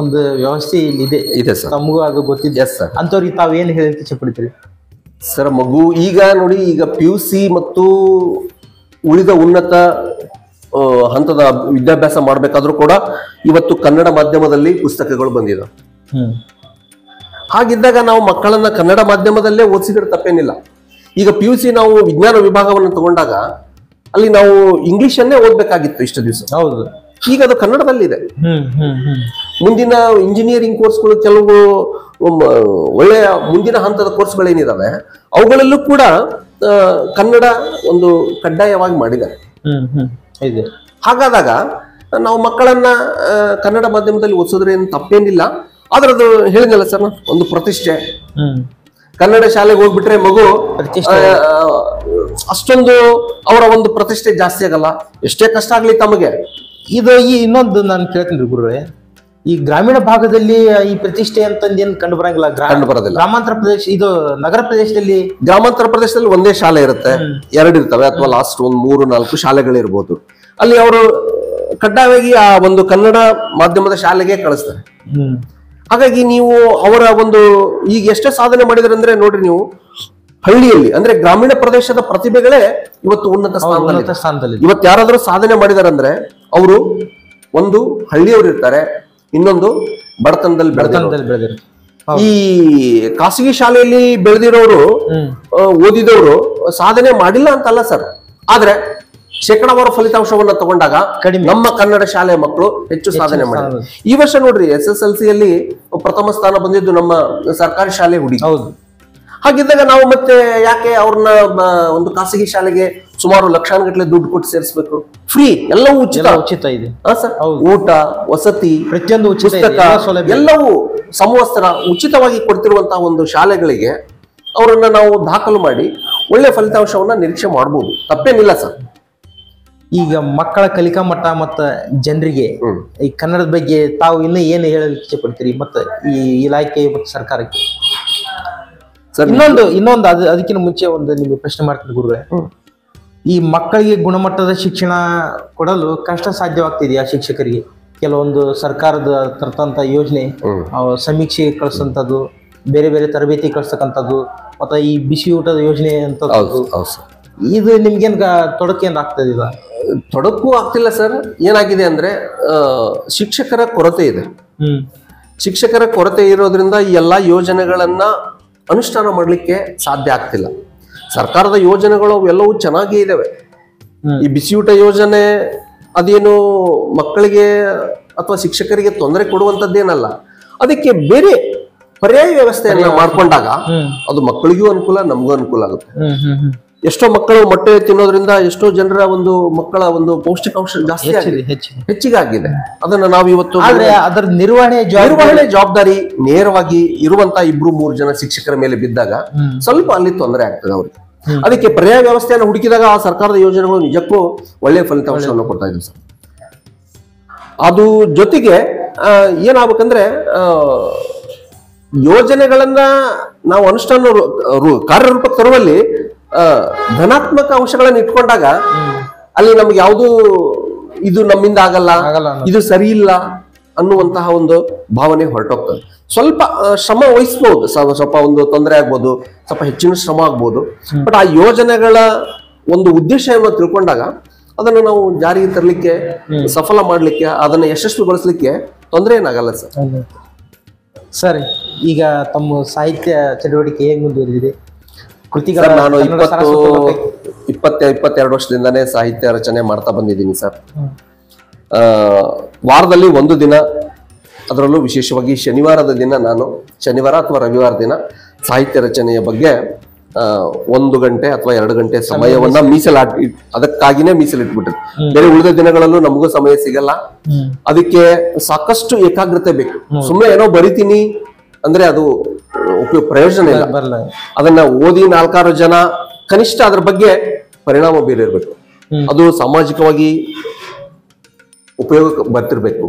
ಒಂದು ವ್ಯವಸ್ಥೆ ಇಲ್ಲಿ ಇದೆ. ತಮಗೂ ಅದು ಗೊತ್ತಿದೆ. ಅಂತವ್ರಿಗೆ ತಾವ್ ಏನ್ ಹೇಳಕ್ಕೆ ಇಚ್ಛೆ ಪಡ್ತೀರಿ ಸರ್? ಮಗು ಈಗ ನೋಡಿ, ಈಗ PUC ಮತ್ತು ಉಳಿದ ಉನ್ನತ ಹಂತದ ವಿದ್ಯಾಭ್ಯಾಸ ಮಾಡ್ಬೇಕಾದ್ರೂ ಕೂಡ ಇವತ್ತು ಕನ್ನಡ ಮಾಧ್ಯಮದಲ್ಲಿ ಪುಸ್ತಕಗಳು ಬಂದಿದೆ. ಹಾಗಿದ್ದಾಗ ನಾವು ಮಕ್ಕಳನ್ನ ಕನ್ನಡ ಮಾಧ್ಯಮದಲ್ಲೇ ಓದಿಸಿದ್ರೆ ತಪ್ಪೇನಿಲ್ಲ. ಈಗ PUC ನಾವು ವಿಜ್ಞಾನ ವಿಭಾಗವನ್ನು ತಗೊಂಡಾಗ ಅಲ್ಲಿ ನಾವು ಇಂಗ್ಲಿಷನ್ನೇ ಓದ್ಬೇಕಾಗಿತ್ತು ಇಷ್ಟು ದಿವಸ. ಹೌದು. ಈಗ ಅದು ಕನ್ನಡದಲ್ಲಿದೆ. ಮುಂದಿನ ಇಂಜಿನಿಯರಿಂಗ್ ಕೋರ್ಸ್ಗಳು, ಕೆಲವು ಒಳ್ಳೆಯ ಮುಂದಿನ ಹಂತದ ಕೋರ್ಸ್ಗಳೇನಿದಾವೆ ಅವುಗಳಲ್ಲೂ ಕೂಡ ಕನ್ನಡ ಒಂದು ಕಡ್ಡಾಯವಾಗಿ ಮಾಡಿದ್ದಾರೆ. ಹಾಗಾದಾಗ ನಾವು ಮಕ್ಕಳನ್ನ ಕನ್ನಡ ಮಾಧ್ಯಮದಲ್ಲಿ ಓದಿಸೋದ್ರೆ ಏನು ತಪ್ಪೇನಿಲ್ಲ. ಆದ್ರೆ ಅದು ಹೇಳಿದ್ನಲ್ಲ ಸರ್, ಒಂದು ಪ್ರತಿಷ್ಠೆ. ಕನ್ನಡ ಶಾಲೆಗೆ ಹೋಗ್ಬಿಟ್ರೆ ಮಗು ಅಷ್ಟೊಂದು ಅವರ ಒಂದು ಪ್ರತಿಷ್ಠೆ ಜಾಸ್ತಿ ಆಗಲ್ಲ, ಎಷ್ಟೇ ಕಷ್ಟ ಆಗ್ಲಿ ತಮಗೆ. ಇದು ಇನ್ನೊಂದು ನಾನು ಕೇಳ್ತೀನಿ ಗುರುಗಳೇ, ಈ ಗ್ರಾಮೀಣ ಭಾಗದಲ್ಲಿ ಈ ಪ್ರತಿಷ್ಠೆ ಅಂತಂದೇನು ಕಂಡು ಬರಂಗಿಲ್ಲ, ಕಂಡು ಬರೋದಿಲ್ಲ. ಗ್ರಾಮಾಂತರ ಪ್ರದೇಶ, ಇದು ನಗರ ಪ್ರದೇಶದಲ್ಲಿ, ಗ್ರಾಮಾಂತರ ಪ್ರದೇಶದಲ್ಲಿ ಒಂದೇ ಶಾಲೆ ಇರುತ್ತೆ, ಎರಡು ಇರ್ತವೆ, ಅಥವಾ ಲಾಸ್ಟ್ ಒಂದು 3-4 ಶಾಲೆಗಳಿರ್ಬೋದು. ಅಲ್ಲಿ ಅವರು ಕಡ್ಡಾಯವಾಗಿ ಆ ಒಂದು ಕನ್ನಡ ಮಾಧ್ಯಮದ ಶಾಲೆಗೆ ಕಳಿಸ್ತಾರೆ. ಹಾಗಾಗಿ ನೀವು ಅವರ ಒಂದು ಈಗ ಎಷ್ಟೇ ಸಾಧನೆ ಮಾಡಿದ್ರೆ ಅಂದ್ರೆ ನೋಡ್ರಿ, ನೀವು ಹಳ್ಳಿಯಲ್ಲಿ ಅಂದ್ರೆ ಗ್ರಾಮೀಣ ಪ್ರದೇಶದ ಪ್ರತಿಭೆಗಳೇ ಇವತ್ತು ಉನ್ನತ ಸ್ಥಾನದಲ್ಲಿ. ಇವತ್ತು ಯಾರಾದ್ರೂ ಸಾಧನೆ ಮಾಡಿದಾರೆ ಅಂದ್ರೆ ಅವರು ಒಂದು ಹಳ್ಳಿಯವರು ಇರ್ತಾರೆ, ಇನ್ನೊಂದು ಬಡತನದಲ್ಲಿ ಬೆಳೆದಿರೋ. ಈ ಖಾಸಗಿ ಶಾಲೆಯಲ್ಲಿ ಬೆಳೆದಿರೋರು, ಓದಿದವರು ಸಾಧನೆ ಮಾಡಿಲ್ಲ ಅಂತಲ್ಲ ಸರ್, ಆದ್ರೆ ಶೇಕಡಾವಾರು ಫಲಿತಾಂಶವನ್ನ ತಗೊಂಡಾಗ ನಮ್ಮ ಕನ್ನಡ ಶಾಲೆಯ ಮಕ್ಕಳು ಹೆಚ್ಚು ಸಾಧನೆ ಮಾಡಿದ್ರು. ಈ ವರ್ಷ ನೋಡ್ರಿ SSLCಯಲ್ಲಿ ಪ್ರಥಮ ಸ್ಥಾನ ಬಂದಿದ್ದು ನಮ್ಮ ಸರ್ಕಾರಿ ಶಾಲೆ ಹುಡುಗಿ. ಹಾಗಿದ್ದಾಗ ನಾವು ಮತ್ತೆ ಯಾಕೆ ಅವ್ರನ್ನ ಒಂದು ಖಾಸಗಿ ಶಾಲೆಗೆ ಸುಮಾರು ಲಕ್ಷಾನುಗಟ್ಟಲೆ ದುಡ್ಡು ಕೊಟ್ಟು ಸೇರಿಸಬೇಕು? ಫ್ರೀ, ಎಲ್ಲವೂ ಉಚಿತ ಇದೆ ಸರ್. ಊಟ, ವಸತಿ, ಪ್ರತಿಯೊಂದು ಪುಸ್ತಕ, ಎಲ್ಲವೂ ಸಮವಸ್ತ್ರ ಉಚಿತವಾಗಿ ಕೊಡ್ತಿರುವಂತಹ ಒಂದು ಶಾಲೆಗಳಿಗೆ ಅವರನ್ನ ನಾವು ದಾಖಲು ಮಾಡಿ ಒಳ್ಳೆ ಫಲಿತಾಂಶವನ್ನ ನಿರೀಕ್ಷೆ ಮಾಡಬಹುದು, ತಪ್ಪೇನಿಲ್ಲ ಸರ್. ಈಗ ಮಕ್ಕಳ ಕಲಿಕಾ ಮಟ್ಟ ಮತ್ತು ಜನರಿಗೆ ಈ ಕನ್ನಡದ ಬಗ್ಗೆ ತಾವು ಇನ್ನೂ ಏನು ಹೇಳಲು ಇಚ್ಛೆ ಪಡ್ತೀರಿ, ಮತ್ತು ಈ ಇಲಾಖೆ ಮತ್ತು ಸರ್ಕಾರಕ್ಕೆ? ಇನ್ನೊಂದು ಅದಕ್ಕಿಂತ ಮುಂಚೆ ಒಂದು ನಿಮಗೆ ಪ್ರಶ್ನೆ ಮಾಡ್ತೀನಿ ಗುರುಗಳೇ. ಈ ಮಕ್ಕಳಿಗೆ ಗುಣಮಟ್ಟದ ಶಿಕ್ಷಣ ಕೊಡಲು ಕಷ್ಟ ಸಾಧ್ಯವಾಗ್ತಿದೆಯಾ ಶಿಕ್ಷಕರಿಗೆ? ಕೆಲವೊಂದು ಸರ್ಕಾರದ ತರ್ತಂತ ಯೋಜನೆ, ಸಮೀಕ್ಷೆ ಕಳಿಸಂಥದ್ದು, ಬೇರೆ ಬೇರೆ ತರಬೇತಿ ಕಳಿಸ್ತಕ್ಕಂಥದ್ದು, ಮತ್ತು ಈ ಬಿಸಿ ಊಟದ ಯೋಜನೆ ಅಂತದ್ದು, ಇದು ನಿಮ್ಗೇನ್ ತೊಡಕು ಏನ್ ಆಗ್ತದಿಲ್ಲ? ತೊಡಕು ಆಗ್ತಿಲ್ಲ ಸರ್. ಏನಾಗಿದೆ ಅಂದ್ರೆ ಶಿಕ್ಷಕರ ಕೊರತೆ ಇದೆ. ಶಿಕ್ಷಕರ ಕೊರತೆ ಇರೋದ್ರಿಂದ ಈ ಎಲ್ಲಾ ಯೋಜನೆಗಳನ್ನ ಅನುಷ್ಠಾನ ಮಾಡ್ಲಿಕ್ಕೆ ಸಾಧ್ಯ ಆಗ್ತಿಲ್ಲ. ಸರ್ಕಾರದ ಯೋಜನೆಗಳು ಎಲ್ಲವೂ ಚೆನ್ನಾಗೇ ಇದಾವೆ. ಈ ಬಿಸಿಯೂಟ ಯೋಜನೆ ಅದೇನು ಮಕ್ಕಳಿಗೆ ಅಥವಾ ಶಿಕ್ಷಕರಿಗೆ ತೊಂದರೆ ಕೊಡುವಂತದ್ದೇನಲ್ಲ, ಅದಕ್ಕೆ ಬೇರೆ ಪರ್ಯಾಯ ವ್ಯವಸ್ಥೆಯನ್ನ ಮಾಡ್ಕೊಂಡಾಗ ಅದು ಮಕ್ಕಳಿಗೂ ಅನುಕೂಲ, ನಮಗೂ ಅನುಕೂಲ ಆಗುತ್ತೆ. ಎಷ್ಟೋ ಮಕ್ಕಳು ಮೊಟ್ಟೆ ತಿನ್ನೋದ್ರಿಂದ ಎಷ್ಟೋ ಜನರ ಒಂದು ಮಕ್ಕಳ ಒಂದು ಪೌಷ್ಟಿಕಾಂಶ ಜಾಸ್ತಿ ಹೆಚ್ಚಿಗೆ ಆಗಿದೆ. ಅದನ್ನ ನಾವು ಇವತ್ತು ಅದರ ನಿರ್ವಹಣೆ ಜವಾಬ್ದಾರಿ ನೇರವಾಗಿ ಇರುವಂತ 2-3 ಜನ ಶಿಕ್ಷಕರ ಮೇಲೆ ಬಿದ್ದಾಗ ಸ್ವಲ್ಪ ಅಲ್ಲಿ ತೊಂದರೆ ಆಗ್ತದೆ ಅವ್ರಿಗೆ. ಅದಕ್ಕೆ ಪರ್ಯಾಯ ವ್ಯವಸ್ಥೆಯನ್ನು ಹುಡುಕಿದಾಗ ಆ ಸರ್ಕಾರದ ಯೋಜನೆಗಳು ನಿಜಕ್ಕೂ ಒಳ್ಳೆಯ ಫಲಿತಾಂಶವನ್ನು ಕೊಡ್ತಾ ಇದ್ವಿ ಸರ್. ಅದು ಜೊತೆಗೆ ಏನಾಗಬೇಕಂದ್ರೆ ಯೋಜನೆಗಳನ್ನ ನಾವು ಅನುಷ್ಠಾನ ಕಾರ್ಯರೂಪಕ್ಕೆ ತರುವಲ್ಲಿ ಧನಾತ್ಮಕ ಅಂಶಗಳನ್ನ ಇಟ್ಕೊಂಡಾಗ ಅಲ್ಲಿ ನಮ್ಗೆ ಯಾವುದು ಇದು ನಮ್ಮಿಂದ ಆಗಲ್ಲ, ಇದು ಸರಿ ಇಲ್ಲ ಅನ್ನುವಂತಹ ಒಂದು ಭಾವನೆ ಹೊರಟೋಗ್ತದೆ. ಸ್ವಲ್ಪ ಶ್ರಮ ವಹಿಸ್ಬೋದು, ಸ್ವಲ್ಪ ಒಂದು ತೊಂದರೆ ಆಗ್ಬೋದು, ಸ್ವಲ್ಪ ಹೆಚ್ಚಿನ ಶ್ರಮ ಆಗ್ಬೋದು. ಬಟ್ ಆ ಯೋಜನೆಗಳ ಒಂದು ಉದ್ದೇಶವನ್ನು ತಿಳ್ಕೊಂಡಾಗ ಅದನ್ನು ನಾವು ಜಾರಿಗೆ ತರಲಿಕ್ಕೆ, ಸಫಲ ಮಾಡ್ಲಿಕ್ಕೆ, ಅದನ್ನ ಯಶಸ್ವಿಗೊಳಿಸ್ಲಿಕ್ಕೆ ತೊಂದರೆ ಏನಾಗಲ್ಲ ಸರ್. ಸರ್, ಈಗ ತಮ್ಮ ಸಾಹಿತ್ಯ ಚಟುವಟಿಕೆ ಹೇಗೆ ಮುಂದುವರಿದಿದೆ? ಕೃತಿಗಳ ನಾನು 22 ವರ್ಷದಿಂದಾನೇ ಸಾಹಿತ್ಯ ರಚನೆ ಮಾಡ್ತಾ ಬಂದಿದ್ದೀನಿ ಸರ್. ವಾರದಲ್ಲಿ ಒಂದು ದಿನ, ಅದರಲ್ಲೂ ವಿಶೇಷವಾಗಿ ಶನಿವಾರದ ದಿನ, ನಾನು ಶನಿವಾರ ಅಥವಾ ರವಿವಾರ ದಿನ ಸಾಹಿತ್ಯ ರಚನೆಯ ಬಗ್ಗೆ 1 ಗಂಟೆ ಅಥವಾ 2 ಗಂಟೆ ಸಮಯವನ್ನ ಅದಕ್ಕಾಗಿನೇ ಮೀಸಲಿಟ್ಬಿಟ್ರು. ಬೇರೆ ಉಳಿದ ದಿನಗಳಲ್ಲೂ ನಮಗೂ ಸಮಯ ಸಿಗಲ್ಲ. ಅದಕ್ಕೆ ಸಾಕಷ್ಟು ಏಕಾಗ್ರತೆ ಬೇಕು. ಸುಮ್ಮನೆ ಏನೋ ಬರಿತೀನಿ ಅಂದ್ರೆ ಅದು ಪ್ರಯೋಜನ ಇಲ್ಲ. ಅದನ್ನ ಓದಿ 4-6 ಜನ ಕನಿಷ್ಠ ಅದ್ರ ಬಗ್ಗೆ ಪರಿಣಾಮ ಬೀರಿರ್ಬೇಕು. ಅದು ಸಾಮಾಜಿಕವಾಗಿ ಉಪಯೋಗಕ್ಕೆ ಬರ್ತಿರ್ಬೇಕು,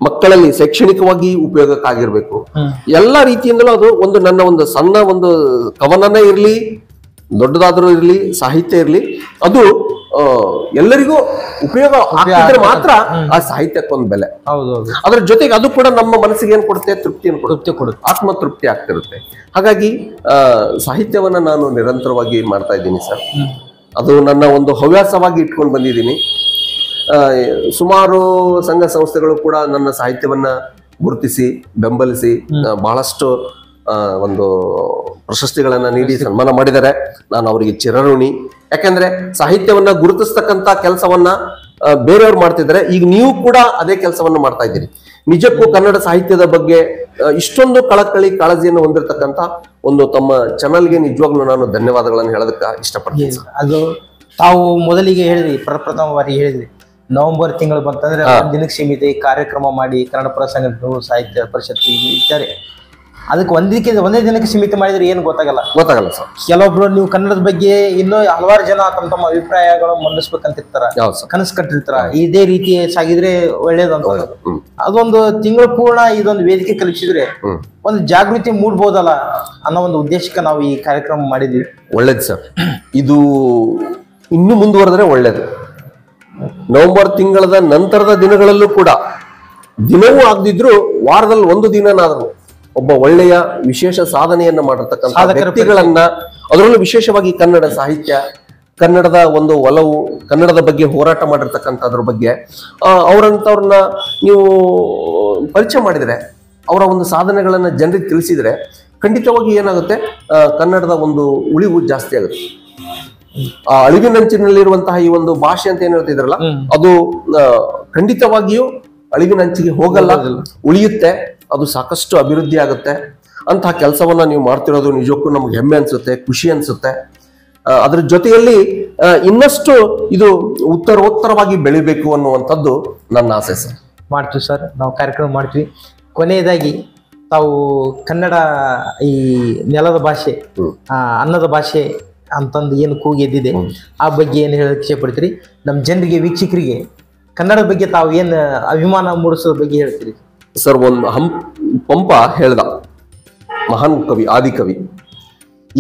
ಮಕ್ಕಳಲ್ಲಿ ಶೈಕ್ಷಣಿಕವಾಗಿ ಉಪಯೋಗಕ್ಕಾಗಿರ್ಬೇಕು. ಎಲ್ಲಾ ರೀತಿಯಿಂದಲೂ ಅದು ಒಂದು ನನ್ನ ಒಂದು ಸಣ್ಣ ಒಂದು ಕವನನೇ ಇರ್ಲಿ, ದೊಡ್ಡದಾದ್ರೂ ಇರ್ಲಿ, ಸಾಹಿತ್ಯ ಇರ್ಲಿ, ಅದು ಎಲ್ಲರಿಗೂ ಉಪಯೋಗ ಆಗ್ತಿದ್ರೆ ಮಾತ್ರ ಆ ಸಾಹಿತ್ಯಕ್ಕೊಂದು ಬೆಲೆ. ಅದ್ರ ಜೊತೆಗೆ ಅದು ಕೂಡ ನಮ್ಮ ಮನಸ್ಸಿಗೆ ಏನ್ ಕೊಡುತ್ತೆ? ತೃಪ್ತಿಯನ್ನು ಕೊಡುತ್ತೆ, ಆತ್ಮತೃಪ್ತಿ ಆಗ್ತಿರುತ್ತೆ. ಹಾಗಾಗಿ ಸಾಹಿತ್ಯವನ್ನ ನಾನು ನಿರಂತರವಾಗಿ ಮಾಡ್ತಾ ಇದ್ದೀನಿ ಸರ್. ಅದು ನನ್ನ ಒಂದು ಹವ್ಯಾಸವಾಗಿ ಇಟ್ಕೊಂಡು ಬಂದಿದ್ದೀನಿ. ಸುಮಾರು ಸಂಘ ಸಂಸ್ಥೆಗಳು ಕೂಡ ನನ್ನ ಸಾಹಿತ್ಯವನ್ನ ಗುರುತಿಸಿ ಬೆಂಬಲಿಸಿ ಬಹಳಷ್ಟು ಒಂದು ಪ್ರಶಸ್ತಿಗಳನ್ನ ನೀಡಿ ಸನ್ಮಾನ ಮಾಡಿದ್ದಾರೆ. ನಾನು ಅವರಿಗೆ ಚಿರಋಣಿ. ಯಾಕಂದ್ರೆ ಸಾಹಿತ್ಯವನ್ನ ಗುರುತಿಸ್ತಕ್ಕಂತ ಕೆಲಸವನ್ನ ಬೇರೆಯವ್ರು ಮಾಡ್ತಿದ್ದಾರೆ, ಈಗ ನೀವು ಕೂಡ ಅದೇ ಕೆಲಸವನ್ನ ಮಾಡ್ತಾ ಇದ್ದೀರಿ. ನಿಜಕ್ಕೂ ಕನ್ನಡ ಸಾಹಿತ್ಯದ ಬಗ್ಗೆ ಇಷ್ಟೊಂದು ಕಳಕಳಿ ಕಾಳಜಿಯನ್ನು ಹೊಂದಿರತಕ್ಕಂತ ಒಂದು ತಮ್ಮ ಚಾನಲ್ಗೆ ನಿಜವಾಗ್ಲೂ ನಾನು ಧನ್ಯವಾದಗಳನ್ನು ಹೇಳೋದಕ್ಕೆ ಇಷ್ಟಪಡ್ತೀನಿ. ಅದು ತಾವು ಮೊದಲಿಗೆ ಹೇಳಿದ್ರಿ, ಪ್ರಪ್ರಥಮ ಬಾರಿ ಹೇಳಿದ್ರಿ, ನವೆಂಬರ್ ತಿಂಗಳು ಬಂತಂದ್ರೆ ದಿನಕ್ಕೆ ಸೀಮಿತ ಕಾರ್ಯಕ್ರಮ ಮಾಡಿ ಕನ್ನಡಪರ ಸಂಘಟನೆ, ಸಾಹಿತ್ಯ ಪರಿಷತ್ತು ಇದ್ದಾರೆ. ಅದಕ್ಕೆ ಒಂದೇ ದಿನಕ್ಕೆ ಸೀಮಿತ ಮಾಡಿದ್ರೆ ಏನು ಗೊತ್ತಾಗಲ್ಲ ಸರ್. ಕೆಲವೊಬ್ರು ನೀವು ಕನ್ನಡದ ಬಗ್ಗೆ ಇನ್ನೂ ಹಲವಾರು ಜನ ತಮ್ಮ ಅಭಿಪ್ರಾಯಗಳು ಮಂಡಿಸ್ಬೇಕಂತಿರ್ತಾರ, ಕನಸು ಕಟ್ಟಿರ್ತಾರ, ಇದೇ ರೀತಿ ಸಾಗಿದ್ರೆ ಒಳ್ಳೇದು ಅಂತ. ಅದೊಂದು ತಿಂಗಳು ಪೂರ್ಣ ಇದೊಂದು ವೇದಿಕೆ ಕಲ್ಪಿಸಿದ್ರೆ ಒಂದು ಜಾಗೃತಿ ಮೂಡ್ಬೋದಲ್ಲ ಅನ್ನೋ ಒಂದು ಉದ್ದೇಶಕ್ಕೆ ನಾವು ಈ ಕಾರ್ಯಕ್ರಮ ಮಾಡಿದ್ವಿ. ಒಳ್ಳೇದು ಸರ್. ಇದು ಇನ್ನೂ ಮುಂದುವರೆದ್ರೆ ಒಳ್ಳೇದು. ನವೆಂಬರ್ ತಿಂಗಳದ ನಂತರದ ದಿನಗಳಲ್ಲೂ ಕೂಡ ದಿನವೂ ಆಗದಿದ್ರು ವಾರದಲ್ಲಿ ಒಂದು ದಿನನಾದರೂ ಒಬ್ಬ ಒಳ್ಳೆಯ ವಿಶೇಷ ಸಾಧನೆಯನ್ನ ಮಾಡಿರ್ತಕ್ಕಂಥ ವ್ಯಕ್ತಿಗಳನ್ನ, ಅದರಲ್ಲೂ ವಿಶೇಷವಾಗಿ ಕನ್ನಡ ಸಾಹಿತ್ಯ, ಕನ್ನಡದ ಒಂದು ಒಲವು, ಕನ್ನಡದ ಬಗ್ಗೆ ಹೋರಾಟ ಮಾಡಿರ್ತಕ್ಕಂಥದ್ರ ಬಗ್ಗೆ ಅವರಂತವ್ರನ್ನ ನೀವು ಪರಿಚಯ ಮಾಡಿದ್ರೆ, ಅವರ ಒಂದು ಸಾಧನೆಗಳನ್ನ ಜನರಿಗೆ ತಿಳಿಸಿದ್ರೆ ಖಂಡಿತವಾಗಿ ಏನಾಗುತ್ತೆ, ಕನ್ನಡದ ಒಂದು ಉಳಿವು ಜಾಸ್ತಿ ಆಗುತ್ತೆ. ಆ ಅಳಿವಿನಂಚಿನಲ್ಲಿರುವಂತಹ ಈ ಒಂದು ಭಾಷೆ ಅಂತ ಏನ್ ಹೇಳ್ತಿದ್ರಲ್ಲ, ಅದು ಖಂಡಿತವಾಗಿಯೂ ಅಳಿವಿನಂಚಿಗೆ ಹೋಗಲ್ಲ, ಉಳಿಯುತ್ತೆ. ಅದು ಸಾಕಷ್ಟು ಅಭಿವೃದ್ಧಿ ಆಗುತ್ತೆ. ಅಂತಹ ಕೆಲಸವನ್ನ ನೀವು ಮಾಡ್ತಿರೋದು ನಿಜಕ್ಕೂ ನಮ್ಗೆ ಹೆಮ್ಮೆ ಅನ್ಸುತ್ತೆ, ಖುಷಿ ಅನ್ಸುತ್ತೆ. ಅದ್ರ ಜೊತೆಯಲ್ಲಿ ಇನ್ನಷ್ಟು ಇದು ಉತ್ತರೋತ್ತರವಾಗಿ ಬೆಳಿಬೇಕು ಅನ್ನುವಂಥದ್ದು ನನ್ನ ಆಸೆ ಸರ್. ಮಾಡ್ತೀವಿ ಸರ್, ನಾವು ಕಾರ್ಯಕ್ರಮ ಮಾಡ್ತೀವಿ. ಕೊನೆಯದಾಗಿ ತಾವು ಕನ್ನಡ ಈ ನೆಲದ ಭಾಷೆ, ಅನ್ನದ ಭಾಷೆ ಅಂತಂದು ಏನು ಕೂಗೆದ್ದಿದೆ, ಆ ಬಗ್ಗೆ ಏನು ಹೇಳಕ್ಕೆ ಇಷ್ಟಪಡ್ತೀರಿ? ನಮ್ಮ ಜನರಿಗೆ, ವೀಕ್ಷಕರಿಗೆ ಕನ್ನಡದ ಬಗ್ಗೆ ತಾವು ಏನು ಅಭಿಮಾನ ಮೂಡಿಸೋದ್ರ ಬಗ್ಗೆ ಹೇಳ್ತೀರಿ ಸರ್? ಒಂದು ಪಂಪ ಹೇಳ್ದ, ಮಹಾನ್ ಕವಿ, ಆದಿಕವಿ,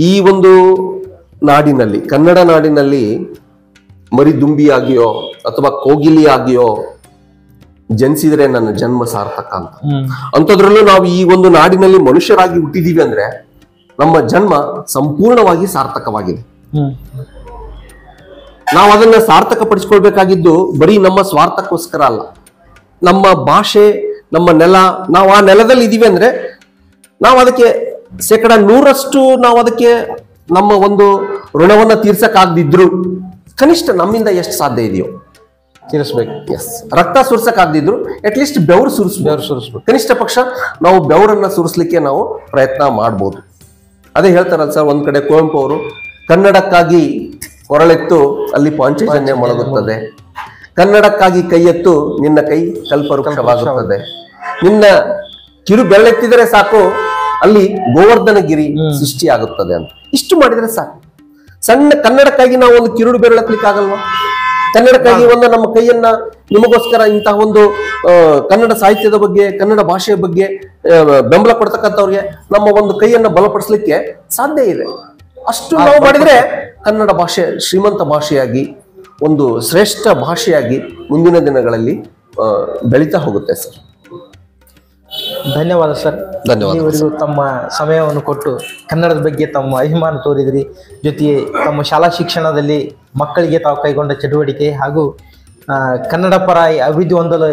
ಈ ಒಂದು ನಾಡಿನಲ್ಲಿ, ಕನ್ನಡ ನಾಡಿನಲ್ಲಿ ಮರಿದುಂಬಿಯಾಗಿಯೋ ಅಥವಾ ಕೋಗಿಲಿಯಾಗಿಯೋ ಜನಿಸಿದ್ರೆ ನನ್ನ ಜನ್ಮ ಸಾರ್ಥಕ ಅಂತ. ಅಂಥದ್ರಲ್ಲೂ ನಾವು ಈ ಒಂದು ನಾಡಿನಲ್ಲಿ ಮನುಷ್ಯರಾಗಿ ಹುಟ್ಟಿದೀವಿ ಅಂದ್ರೆ ನಮ್ಮ ಜನ್ಮ ಸಂಪೂರ್ಣವಾಗಿ ಸಾರ್ಥಕವಾಗಿದೆ. ನಾವು ಅದನ್ನ ಸಾರ್ಥಕ ಪಡಿಸ್ಕೊಳ್ಬೇಕಾಗಿದ್ದು ಬರೀ ನಮ್ಮ ಸ್ವಾರ್ಥಕ್ಕೋಸ್ಕರ ಅಲ್ಲ. ನಮ್ಮ ಭಾಷೆ, ನಮ್ಮ ನೆಲ, ನಾವು ಆ ನೆಲದಲ್ಲಿ ಇದೀವಿ ಅಂದ್ರೆ ನಾವು ಅದಕ್ಕೆ 100% ನಾವು ಅದಕ್ಕೆ ನಮ್ಮ ಒಂದು ಋಣವನ್ನ ತೀರ್ಸಕ್ಕಾಗದಿದ್ರು ಕನಿಷ್ಠ ನಮ್ಮಿಂದ ಎಷ್ಟು ಸಾಧ್ಯ ಇದೆಯೋ ತೀರಿಸ್ಬೇಕು. ಎಸ್, ರಕ್ತ ಸುರಿಸಕ್ಕಾಗದಿದ್ರು ಅಟ್ಲೀಸ್ಟ್ ಬೆವರು ಸುರಿಸ್ಬೇಕು. ಕನಿಷ್ಠ ಪಕ್ಷ ನಾವು ಬೆವರನ್ನ ಸುರಿಸ್ಲಿಕ್ಕೆ ನಾವು ಪ್ರಯತ್ನ ಮಾಡ್ಬೋದು. ಅದೇ ಹೇಳ್ತಾರಲ್ಲ ಸರ್, ಒಂದ್ ಕಡೆ ಕುವೆಂಪು ಅವರು, ಕನ್ನಡಕ್ಕಾಗಿ ಕೊರಳೆತ್ತು ಅಲ್ಲಿ ಪಾಂಚಜನ್ಯ ಮೊಳಗುತ್ತದೆ, ಕನ್ನಡಕ್ಕಾಗಿ ಕೈ ಎತ್ತು ನಿನ್ನ ಕೈ ಕಲ್ಪವೃಕ್ಷವಾಗುತ್ತದೆ, ನಿನ್ನ ಕಿರು ಬೆರಳೆತ್ತಿದರೆ ಸಾಕು ಅಲ್ಲಿ ಗೋವರ್ಧನಗಿರಿ ಸೃಷ್ಟಿಯಾಗುತ್ತದೆ ಅಂತ. ಇಷ್ಟು ಮಾಡಿದ್ರೆ ಸಾಕು. ಸಣ್ಣ ಕನ್ನಡಕ್ಕಾಗಿ ನಾವು ಒಂದು ಕಿರುಡು ಬೆರಳೆತ್ತಲಿಕ್ಕೆ ಆಗಲ್ವಾ? ಕನ್ನಡಕ್ಕಾಗಿ ಒಂದು ನಮ್ಮ ಕೈಯನ್ನ ನಿಮಗೋಸ್ಕರ ಇಂತಹ ಒಂದು ಕನ್ನಡ ಸಾಹಿತ್ಯದ ಬಗ್ಗೆ ಕನ್ನಡ ಭಾಷೆಯ ಬಗ್ಗೆ ಬೆಂಬಲ ಕೊಡ್ತಕ್ಕಂಥವ್ರಿಗೆ ನಮ್ಮ ಒಂದು ಕೈಯನ್ನ ಬಲಪಡಿಸ್ಲಿಕ್ಕೆ ಸಾಧ್ಯ ಇದೆ. ಅಷ್ಟು ನಾವು ಮಾಡಿದ್ರೆ ಕನ್ನಡ ಭಾಷೆ ಶ್ರೀಮಂತ ಭಾಷೆಯಾಗಿ ಒಂದು ಶ್ರೇಷ್ಠ ಭಾಷೆಯಾಗಿ ಮುಂದಿನ ದಿನಗಳಲ್ಲಿ ಬೆಳೀತಾ ಹೋಗುತ್ತೆ ಸರ್. ಧನ್ಯವಾದ ಸರ್. ಧನ್ಯವಾದ. ಇವರಿಗೂ ತಮ್ಮ ಸಮಯವನ್ನು ಕೊಟ್ಟು ಕನ್ನಡದ ಬಗ್ಗೆ ತಮ್ಮ ಅಭಿಮಾನ ತೋರಿದ್ರಿ. ಜೊತೆಗೆ ತಮ್ಮ ಶಾಲಾ ಶಿಕ್ಷಣದಲ್ಲಿ ಮಕ್ಕಳಿಗೆ ತಾವು ಕೈಗೊಂಡ ಚಟುವಟಿಕೆ ಹಾಗೂ ಕನ್ನಡ ಪರ ಅಭಿವೃದ್ಧಿ ಹೊಂದಲು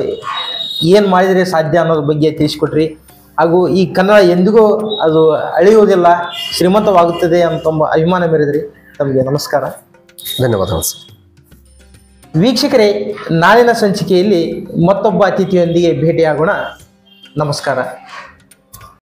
ಏನು ಮಾಡಿದರೆ ಸಾಧ್ಯ ಅನ್ನೋದ್ರ ಬಗ್ಗೆ ತಿಳಿಸ್ಕೊಟ್ರಿ. ಹಾಗೂ ಈ ಕನ್ನಡ ಎಂದಿಗೂ ಅದು ಅಳಿಯುವುದಿಲ್ಲ, ಶ್ರೀಮಂತವಾಗುತ್ತದೆ ಅಂತ ಅಭಿಮಾನ ಮೆರೆದ್ರಿ. ತಮಗೆ ನಮಸ್ಕಾರ. ಧನ್ಯವಾದಗಳು ಸರ್. ವೀಕ್ಷಕರೇ, ನಾಳಿನ ಸಂಚಿಕೆಯಲ್ಲಿ ಮತ್ತೊಬ್ಬ ಅತಿಥಿಯೊಂದಿಗೆ ಭೇಟಿಯಾಗೋಣ. ನಮಸ್ಕಾರ.